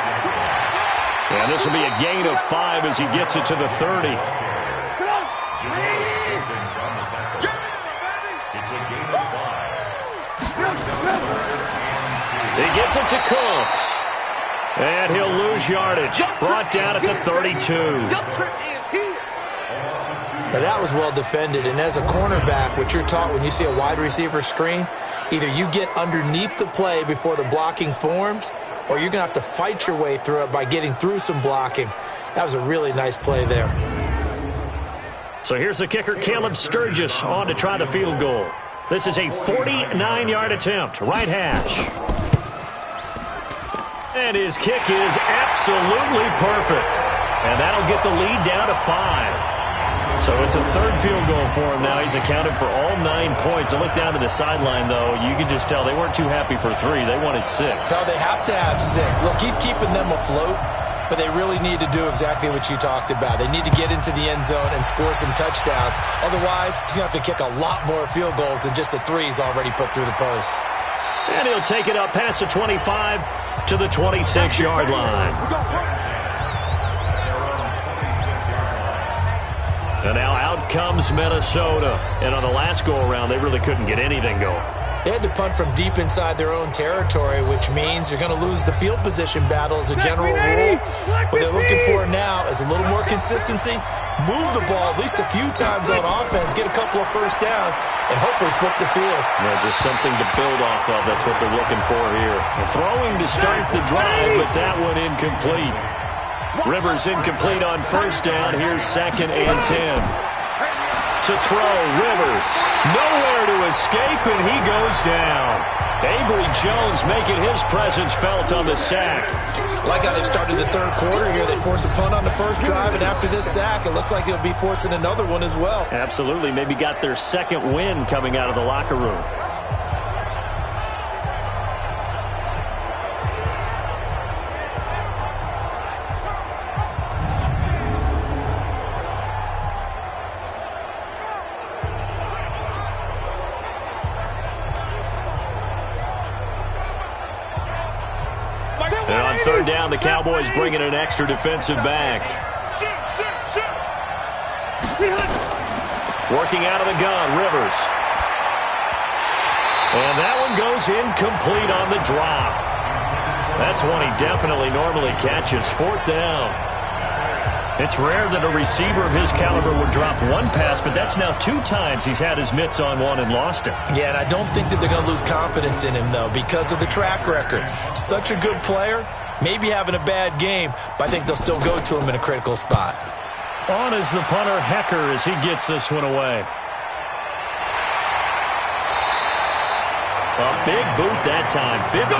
And this will be a gain of 5 as he gets it to the 30. He gets it to Cooks. And he'll lose yardage. Brought down at the 32. Now that was well defended, and as a cornerback, what you're taught when you see a wide receiver screen, either you get underneath the play before the blocking forms, or you're going to have to fight your way through it by getting through some blocking. That was a really nice play there. So here's the kicker, Caleb Sturgis, on to try the field goal. This is a 49-yard attempt, right hash. And his kick is absolutely perfect. And that'll get the lead down to 5. So it's a 3rd field goal for him now. He's accounted for all 9 points. I look down to the sideline, though. You can just tell they weren't too happy for 3. They wanted 6. So they have to have 6. Look, he's keeping them afloat, but they really need to do exactly what you talked about. They need to get into the end zone and score some touchdowns. Otherwise, he's going to have to kick a lot more field goals than just the 3 he's already put through the posts. And he'll take it up past the 25 to the 26-yard line. And now out comes Minnesota. And on the last go-around, they really couldn't get anything going. They had to punt from deep inside their own territory, which means you're going to lose the field position battle as a general rule. What they're looking for now is a little more consistency, move the ball at least a few times on offense, get a couple of first downs, and hopefully flip the field. Yeah, just something to build off of. That's what they're looking for here. Throwing to start the drive, but that one incomplete. Rivers incomplete on 1st down. Here's 2nd and 10. To throw, Rivers. Nowhere to escape, and he goes down. Avery Jones making his presence felt on the sack. Like how they've started the 3rd quarter here. They force a punt on the 1st drive, and after this sack, it looks like they'll be forcing another one as well. Absolutely. Maybe got their 2nd win coming out of the locker room. And on 3rd down, the Cowboys bringing an extra defensive back. Working out of the gun, Rivers. And that one goes incomplete on the drop. That's one he definitely normally catches. 4th down. It's rare that a receiver of his caliber would drop one pass, but that's now 2 times he's had his mitts on one and lost it. Yeah, and I don't think that they're going to lose confidence in him, though, because of the track record. Such a good player, maybe having a bad game, but I think they'll still go to him in a critical spot. On is the punter, Hecker, as he gets this one away. A big boot that time. 57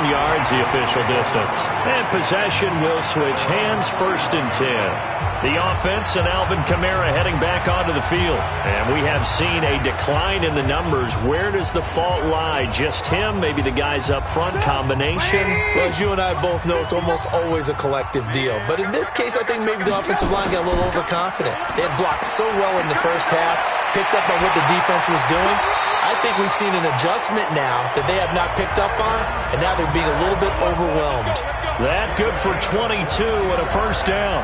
yards the official distance. And possession will switch hands, 1st and 10. The offense and Alvin Kamara heading back onto the field. And we have seen a decline in the numbers. Where does the fault lie? Just him? Maybe the guys up front? Combination? Well, as you and I both know, it's almost always a collective deal. But in this case, I think maybe the offensive line got a little overconfident. They had blocked so well in the first half, picked up on what the defense was doing. I think we've seen an adjustment now that they have not picked up on, and now they're being a little bit overwhelmed. That good for 22 and a 1st down.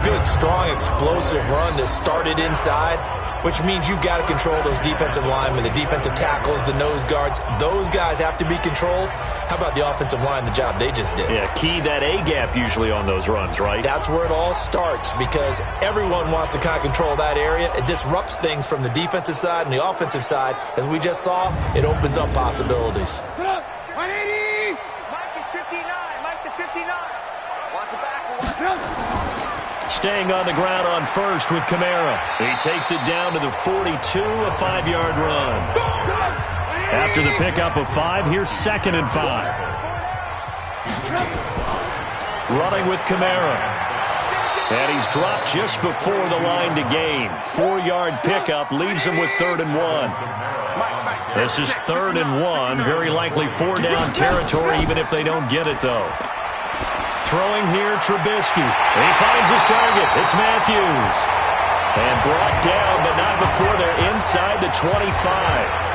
Good, strong, explosive run that started inside, which means you've got to control those defensive linemen, the defensive tackles, the nose guards. Those guys have to be controlled. How about the offensive line, the job they just did? Yeah, key that A-gap usually on those runs, right? That's where it all starts because everyone wants to kind of control that area. It disrupts things from the defensive side and the offensive side. As we just saw, it opens up possibilities. 180! Mike is 59. Mike is 59. Watch the back. Staying on the ground on 1st with Kamara. He takes it down to the 42, a 5-yard run. After the pickup of 5, here's 2nd and 5. Running with Kamara. And he's dropped just before the line to gain. 4-yard pickup leaves him with 3rd and 1. This is 3rd and 1. Very likely 4-down territory, even if they don't get it, though. Throwing here, Trubisky. And he finds his target. It's Matthews. And brought down, but not before they're inside the 25.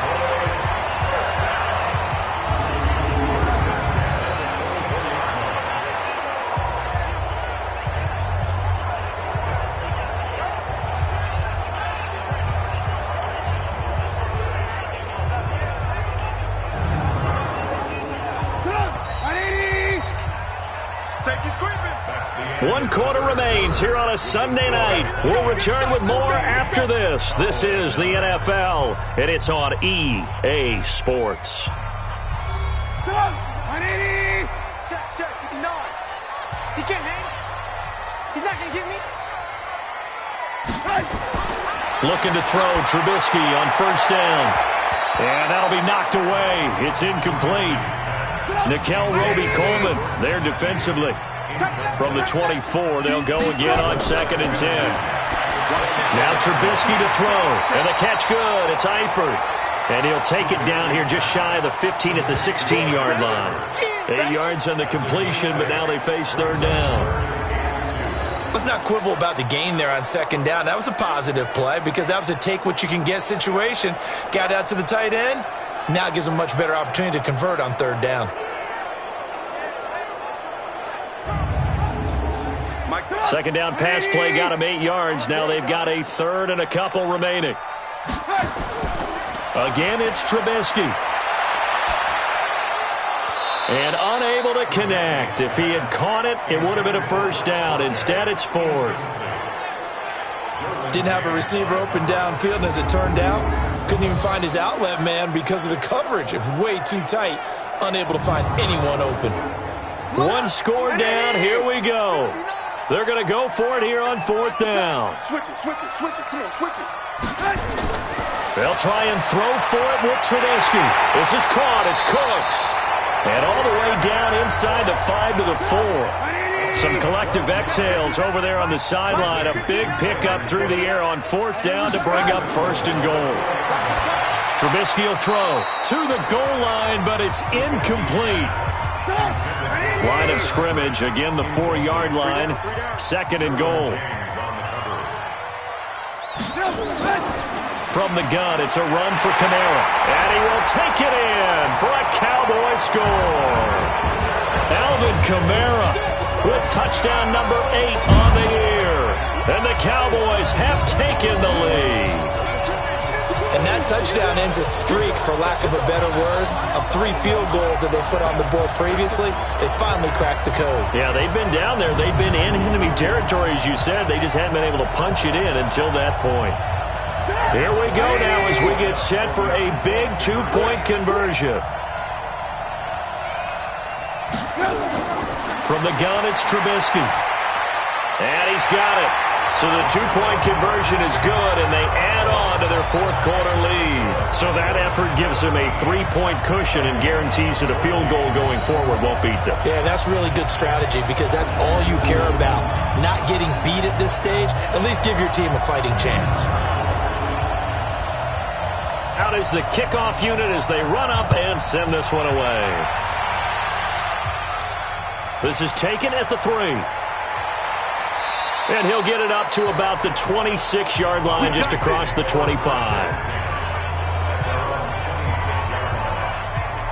One quarter remains here on a Sunday night. We'll return with more after this. This is the NFL, and it's on EA Sports. 180! Check, 59. He can't hang. He's not going to get me. Looking to throw, Trubisky on 1st down. And that'll be knocked away. It's incomplete. Nickel Roby-Coleman there defensively. From the 24, they'll go again on 2nd and 10. Now Trubisky to throw. And the catch good. It's Eifert. And he'll take it down here just shy of the 15 at the 16-yard line. 8 yards on the completion, but now they face 3rd down. Let's not quibble about the gain there on 2nd down. That was a positive play because that was a take-what-you-can-get situation. Got out to the tight end. Now it gives them a much better opportunity to convert on 3rd down. 2nd down pass play got him 8 yards. Now they've got a 3rd and a couple remaining. Again, it's Trubisky. And unable to connect. If he had caught it, it would have been a 1st down. Instead, it's 4th. Didn't have a receiver open downfield, and as it turned out, couldn't even find his outlet man because of the coverage. It was way too tight. Unable to find anyone open. One score down. Here we go. They're going to go for it here on 4th down. Switch it. Come on, switch it. They'll try and throw for it with Trubisky. This is caught. It's Cooks. And all the way down inside the 5 to the 4. Some collective exhales over there on the sideline. A big pickup through the air on 4th down to bring up 1st and goal. Trubisky will throw to the goal line, but it's incomplete. Line of scrimmage, again the 4-yard line. 2nd and goal. From the gun, it's a run for Kamara. And he will take it in for a Cowboy score. Alvin Kamara with touchdown number 8 on the year. And the Cowboys have taken the lead. And that touchdown ends a streak, for lack of a better word, of 3 field goals that they put on the board previously. They finally cracked the code. Yeah, they've been down there. They've been in enemy territory, as you said. They just hadn't been able to punch it in until that point. Here we go now as we get set for a big 2-point conversion. From the gun, it's Trubisky. And he's got it. So the two-point conversion is good, and they add on to their fourth-quarter lead. So that effort gives them a three-point cushion and guarantees that a field goal going forward won't beat them. Yeah, that's really good strategy because that's all you care about. Not getting beat at this stage. At least give your team a fighting chance. Out is the kickoff unit as they run up and send this one away. This is taken at the 3. And he'll get it up to about the 26-yard line, just across the 25.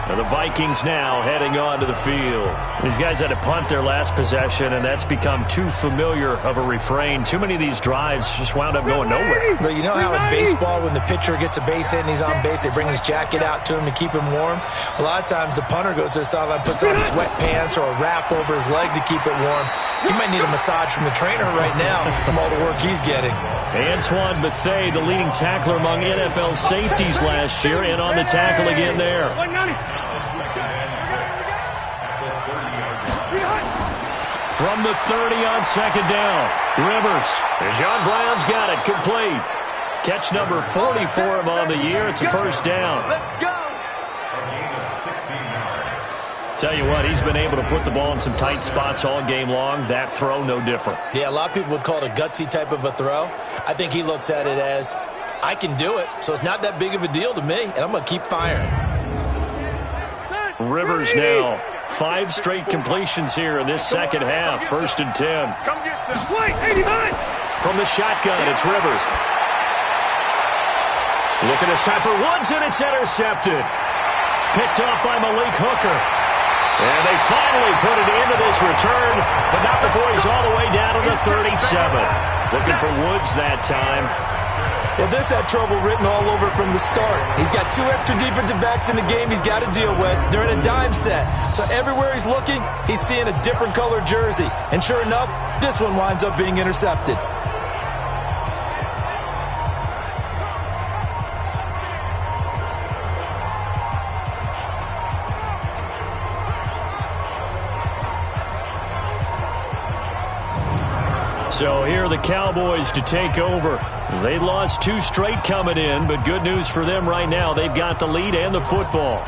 And the Vikings now heading on to the field. These guys had to punt their last possession, and that's become too familiar of a refrain. Too many of these drives just wound up going nowhere. But you know how in baseball, when the pitcher gets a base hit and he's on base, they bring his jacket out to him to keep him warm? A lot of times the punter goes to the sideline, puts on sweatpants or a wrap over his leg to keep it warm. He might need a massage from the trainer right now from all the work he's getting. Antoine Bethea, the leading tackler among NFL safeties last year, and on the tackle again there. From the 30 on second down, Rivers. And John Brown's got it, complete. Catch number 40 for him on the year. It's a first down. Let's go. Tell you what, he's been able to put the ball in some tight spots all game long. That throw, no different. Yeah, a lot of people would call it a gutsy type of a throw. I think he looks at it as, I can do it, so it's not that big of a deal to me, and I'm going to keep firing. Rivers now. 5 straight completions here in this second half. First and 10. Come get some. Wait, 89. From the shotgun, it's Rivers. Looking this time for Woods, and it's intercepted. Picked off by Malik Hooker. And they finally put it into this return, but not before he's all the way down to the 37. Looking for Woods that time. Well, this had trouble written all over from the start. He's got 2 extra defensive backs in the game he's got to deal with. They're in a dime set. So everywhere he's looking, he's seeing a different color jersey. And sure enough, this one winds up being intercepted. So here are the Cowboys to take over. They lost 2 straight coming in, but good news for them right now. They've got the lead and the football.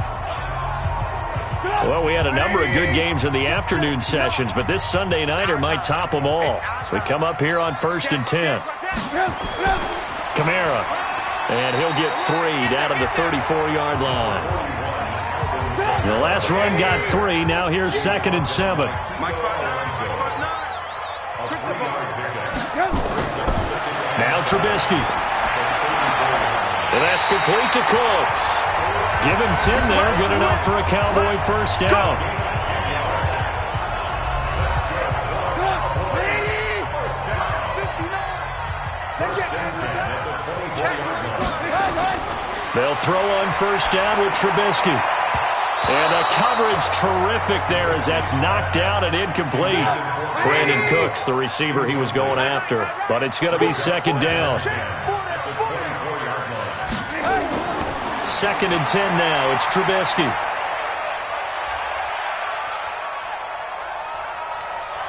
Well, we had a number of good games in the afternoon sessions, but this Sunday nighter might top them all. So we come up here on first and 10. Kamara. And he'll get 3 down to the 34-yard line. The last run got 3. Now here's second and 7. Now Trubisky. And that's complete to Cooks. Give him 10 there. Good enough for a Cowboy first down. They'll throw on first down with Trubisky. And the coverage terrific there as that's knocked out and incomplete. Brandon Cooks, the receiver he was going after. But it's going to be second down. Second and 10 now. It's Trubisky.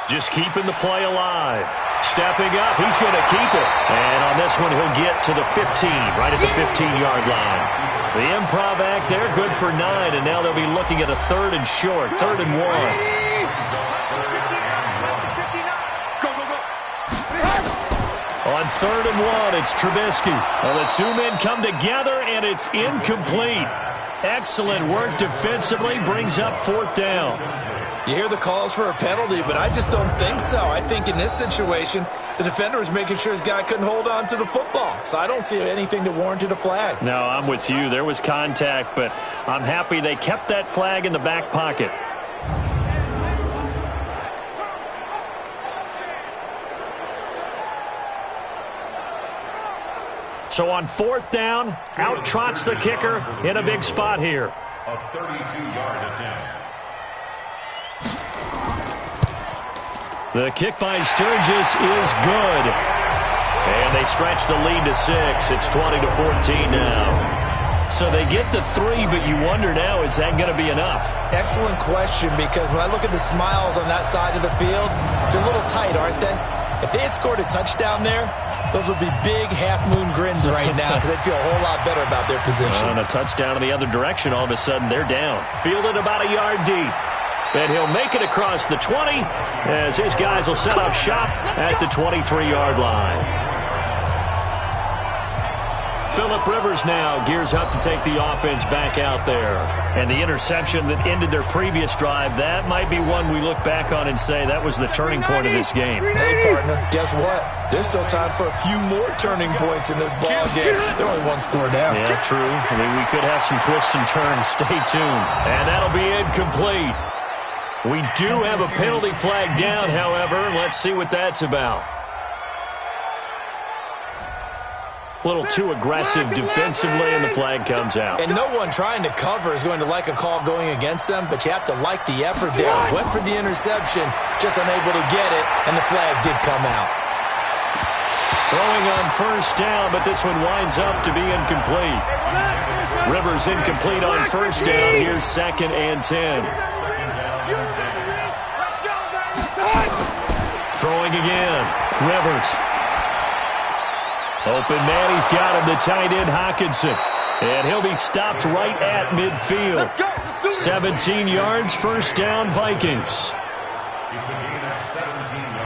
Just keeping the play alive. Stepping up. He's going to keep it. And on this one, he'll get to the 15, right at the 15-yard line. The improv act there, good for 9, and now they'll be looking at a third and short, 3rd and 1. On 3rd and 1, it's Trubisky. Well, the 2 men come together, and it's incomplete. Excellent work defensively, brings up 4th down. You hear the calls for a penalty, but I just don't think so. I think in this situation, the defender was making sure his guy couldn't hold on to the football. So I don't see anything that warranted a flag. No, I'm with you. There was contact, but I'm happy they kept that flag in the back pocket. So on 4th down, out trots the kicker in a big spot here. A 32-yard attempt. The kick by Sturgis is good. And they stretch the lead to 6. It's 20-14 now. So they get to 3, but you wonder now, is that going to be enough? Excellent question, because when I look at the smiles on that side of the field, they're a little tight, aren't they? If they had scored a touchdown there, those would be big half-moon grins right now because they'd feel a whole lot better about their position. On a touchdown in the other direction, all of a sudden they're down. Fielded about a yard deep. And he'll make it across the 20 as his guys will set up shop at the 23-yard line. Phillip Rivers now gears up to take the offense back out there. And the interception that ended their previous drive, that might be one we look back on and say that was the turning point of this game. Hey, partner, guess what? There's still time for a few more turning points in this ball game. They're only one score down. Yeah, true. I mean, we could have some twists and turns. Stay tuned. And that'll be incomplete. We do have a penalty flag down, however. Let's see what that's about. A little too aggressive defensively, and the flag comes out. And no one trying to cover is going to like a call going against them, but you have to like the effort there. Went for the interception, just unable to get it, and the flag did come out. Throwing on first down, but this one winds up to be incomplete. Rivers incomplete on first down. Here's 2nd and 10. Throwing again. Rivers. Open man, he's got him, the tight end Hockenson. And he'll be stopped right at midfield. 17 yards, first down, Vikings.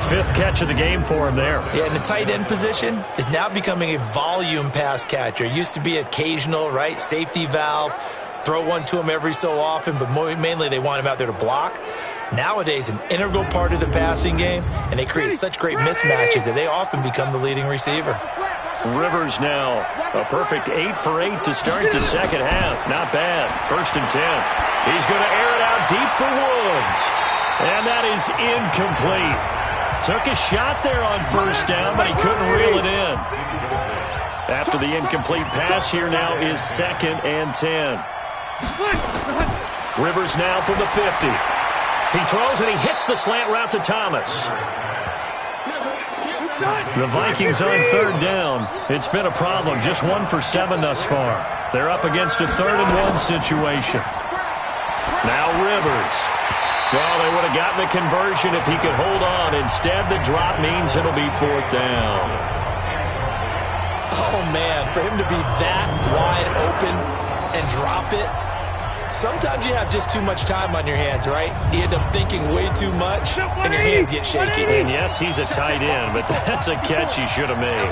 5th catch of the game for him there. Yeah, and the tight end position is now becoming a volume pass catcher. It used to be occasional, right? Safety valve. Throw one to him every so often, but mainly they want him out there to block. Nowadays, an integral part of the passing game, and they create such great mismatches that they often become the leading receiver. Rivers now a perfect 8 for 8 to start the second half. Not bad. 1st and 10. He's going to air it out deep for Woods. And that is incomplete. Took a shot there on first down, but he couldn't reel it in. After the incomplete pass, here now is 2nd and 10. Rivers now from the 50. He throws and he hits the slant route to Thomas. The Vikings on 3rd down. It's been a problem. Just 1 for 7 thus far. They're up against a 3rd and 1 situation. Now Rivers. Well, they would have gotten the conversion if he could hold on. Instead, the drop means it'll be 4th down. Oh, man, for him to be that wide open and drop it. Sometimes you have just too much time on your hands, right? You end up thinking way too much, and your hands get shaky. And yes, he's a tight end, but that's a catch he should have made.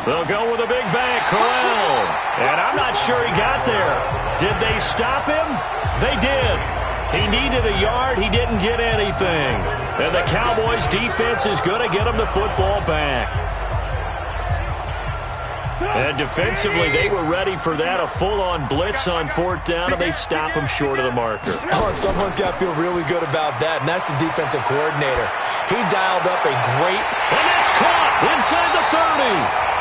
They'll go with a big bang, Corral. And I'm not sure he got there. Did they stop him? They did. He needed a yard. He didn't get anything. And the Cowboys' defense is going to get him the football back. And defensively, they were ready for that, a full-on blitz on 4th down, and they stop him short of the marker. Oh, and someone's got to feel really good about that, and that's the defensive coordinator. He dialed up a great... And that's caught inside the 30.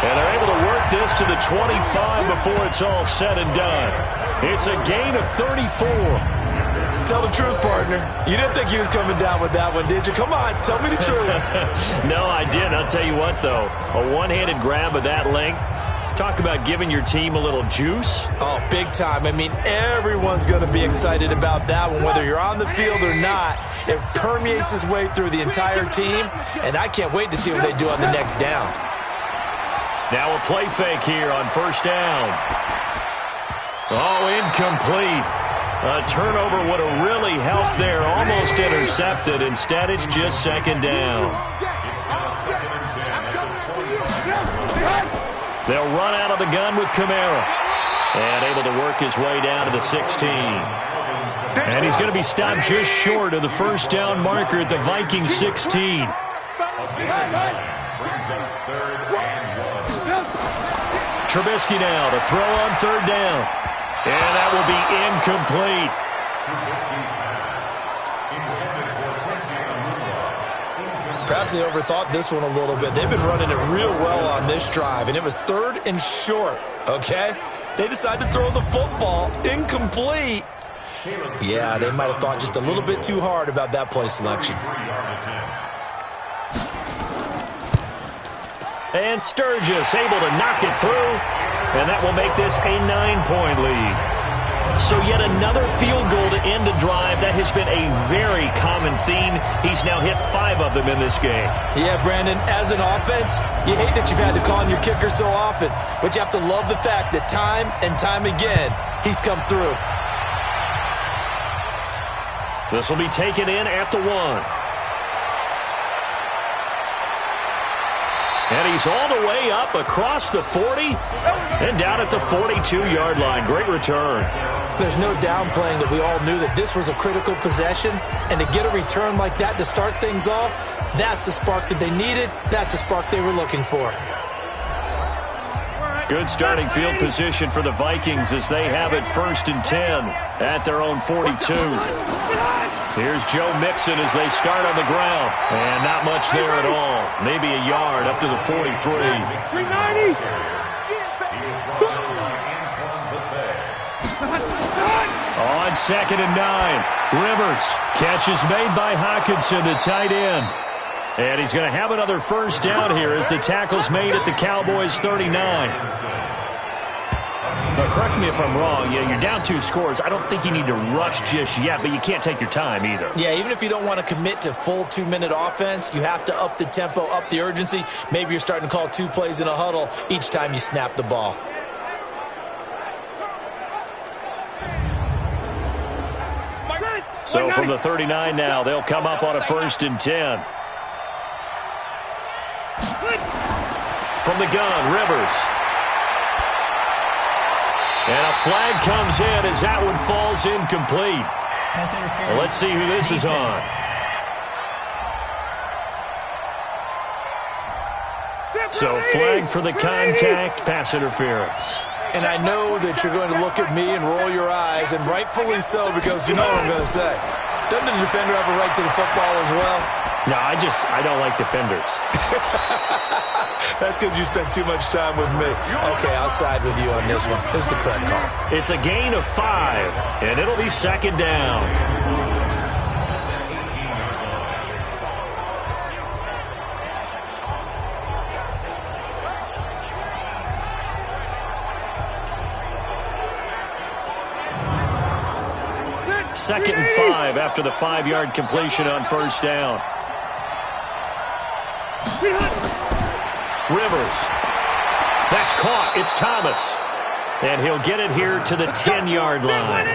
And they're able to work this to the 25 before it's all said and done. It's a gain of 34. Tell the truth, partner. You didn't think he was coming down with that one, did you? Come on, tell me the truth. No, I didn't. I'll tell you what, though. A one-handed grab of that length. Talk about giving your team a little juice. Oh, big time. I mean, everyone's going to be excited about that one, whether you're on the field or not. It permeates its way through the entire team, and I can't wait to see what they do on the next down. Now a play fake here on first down. Oh, incomplete. A turnover would have really helped there. Almost intercepted. Instead, it's just 2nd down. They'll run out of the gun with Kamara. And able to work his way down to the 16. And he's going to be stopped just short of the first down marker at the Vikings 16. Trubisky now to throw on 3rd down. And that will be incomplete. Perhaps they overthought this one a little bit. They've been running it real well on this drive, and it was 3rd and short, okay? They decided to throw the football incomplete. Yeah, they might have thought just a little bit too hard about that play selection. And Sturgis able to knock it through, and that will make this a 9-point lead. So yet another field goal to end a drive. That has been a very common theme. He's now hit 5 of them in this game. Yeah, Brandon, as an offense, you hate that you've had to call on your kicker so often, but you have to love the fact that time and time again, he's come through. This will be taken in at the 1. And he's all the way up across the 40 and down at the 42-yard line. Great return. There's no downplaying that we all knew that this was a critical possession, and to get a return like that to start things off, that's the spark that they needed. That's the spark they were looking for. Good starting field position for the Vikings as they have it 1st and 10 at their own 42. Here's Joe Mixon as they start on the ground. And not much there at all. Maybe a yard up to the 43. 390. On 2nd and 9. Rivers. Catch is made by Hockenson, the tight end. And he's going to have another first down here as the tackle's made at the Cowboys 39. Now, correct me if I'm wrong. You're down 2 scores. I don't think you need to rush just yet, but you can't take your time either. Yeah, even if you don't want to commit to full 2-minute offense, you have to up the tempo, up the urgency. Maybe you're starting to call 2 plays in a huddle each time you snap the ball. So from the 39 now, they'll come up on a 1st and 10. From the gun, Rivers. And a flag comes in as that one falls incomplete. Well, let's see who this is on. So flag for the contact, pass interference. And I know that you're going to look at me and roll your eyes, and rightfully so, because you know what I'm going to say. Doesn't the defender have a right to the football as well? No, I don't like defenders. That's because you spent too much time with me. Okay, I'll side with you on this one. This is the correct call. It's a gain of 5, and it'll be 2nd down. Second and 5 after the 5-yard completion on 1st down. Rivers. That's caught. It's Thomas. And he'll get it here to the 10-yard line.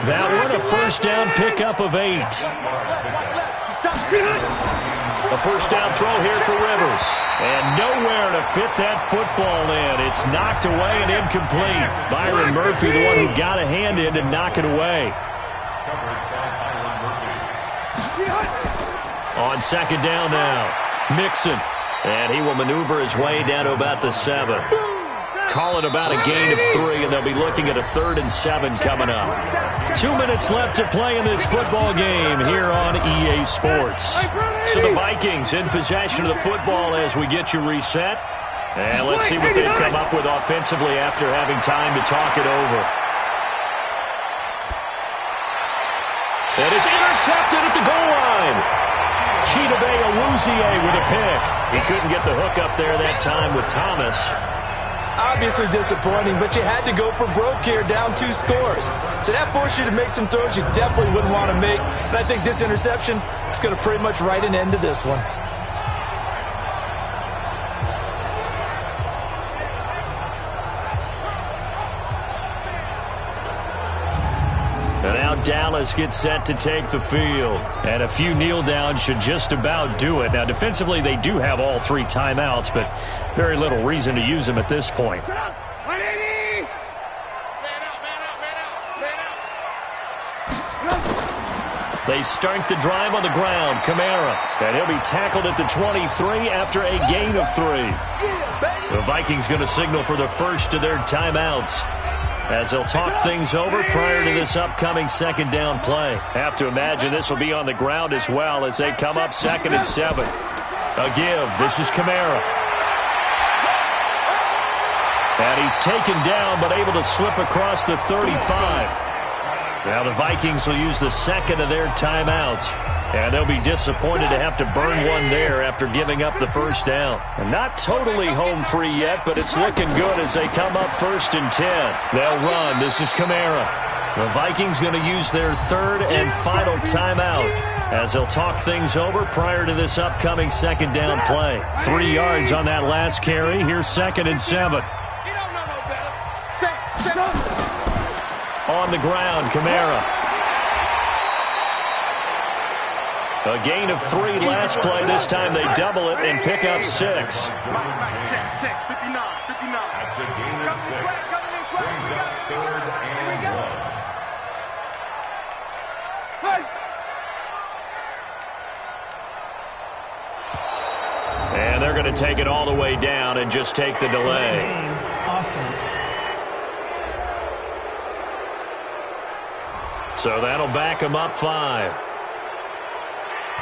That one a 1st down pickup of 8. A 1st down throw here for Rivers. And nowhere to fit that football in. It's knocked away and incomplete. Byron Murphy, the one who got a hand in to knock it away. On 2nd down now, Mixon. And he will maneuver his way down to about the 7. Call it about a gain of 3, and they'll be looking at a 3rd and 7 coming up. 2 minutes left to play in this football game here on EA Sports. So the Vikings in possession of the football as we get you reset. And let's see what they've come up with offensively after having time to talk it over. And it's intercepted at the goal line. Chidobe Awuzie with a pick. He couldn't get the hook up there that time with Thomas. Obviously disappointing, but you had to go for broke here, down 2 scores. So that forced you to make some throws you definitely wouldn't want to make. And I think this interception is going to pretty much write an end to this one. And now Dallas gets set to take the field. And a few kneel downs should just about do it. Now, defensively, they do have all 3 timeouts, but very little reason to use them at this point. They start the drive on the ground. Kamara. And he'll be tackled at the 23 after a gain of 3. The Vikings going to signal for the first of their timeouts, as they'll talk things over prior to this upcoming 2nd down play. Have to imagine this will be on the ground as well as they come up 2nd and 7. A give. This is Kamara. And he's taken down but able to slip across the 35. Now the Vikings will use the 2nd of their timeouts. And they'll be disappointed to have to burn one there after giving up the 1st down. And not totally home free yet, but it's looking good as they come up 1st and 10. They'll run. This is Kamara. The Vikings going to use their third and final timeout as they'll talk things over prior to this upcoming second down play. 3 yards on that last carry. Here's 2nd and 7. On the ground, Kamara. A gain of 3 last play. This time they double it and pick up 6. Check. 59. That's a gain of 6. Brings up 3rd and 1. And they're going to take it all the way down and just take the delay. Offense. So that'll back them up 5.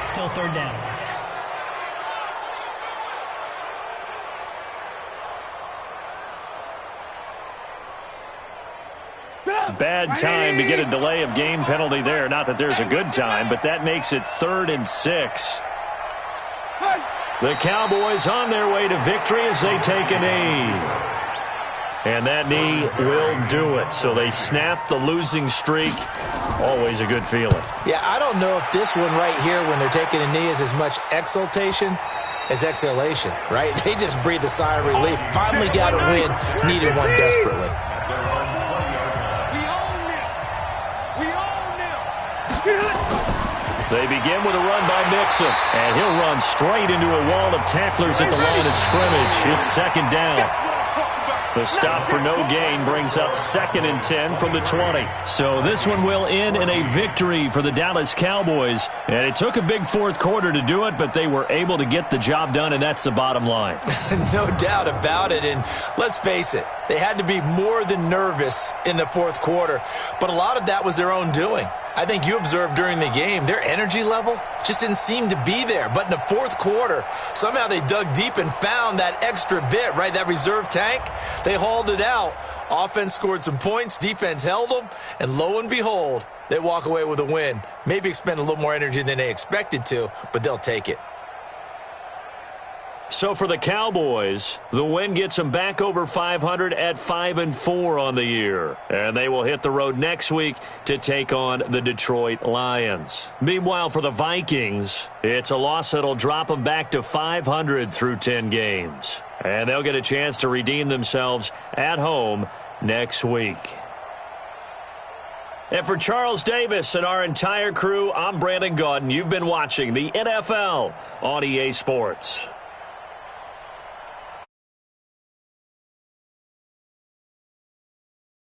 Still 3rd down. Bad time to get a delay of game penalty there. Not that there's a good time, but that makes it 3rd and 6. The Cowboys on their way to victory as they take a knee. And that knee will do it. So they snap the losing streak. Always a good feeling. Yeah, I don't know if this one right here when they're taking a knee is as much exultation as exhalation, right? They just breathe a sigh of relief. Finally got a win. Needed one desperately. They begin with a run by Mixon. And he'll run straight into a wall of tacklers at the line of scrimmage. It's 2nd down. The stop for no gain brings up 2nd and 10 from the 20. So this one will end in a victory for the Dallas Cowboys. And it took a big 4th quarter to do it, but they were able to get the job done, and that's the bottom line. No doubt about it. And let's face it, they had to be more than nervous in the 4th quarter. But a lot of that was their own doing. I think you observed during the game, their energy level just didn't seem to be there. But in the 4th quarter, somehow they dug deep and found that extra bit, right, that reserve tank. They hauled it out. Offense scored some points. Defense held them. And lo and behold, they walk away with a win. Maybe expend a little more energy than they expected to, but they'll take it. So for the Cowboys, the win gets them back over 500 at 5-4 on the year. And they will hit the road next week to take on the Detroit Lions. Meanwhile, for the Vikings, it's a loss that'll drop them back to 500 through 10 games. And they'll get a chance to redeem themselves at home next week. And for Charles Davis and our entire crew, I'm Brandon Gaudin. You've been watching the NFL on EA Sports.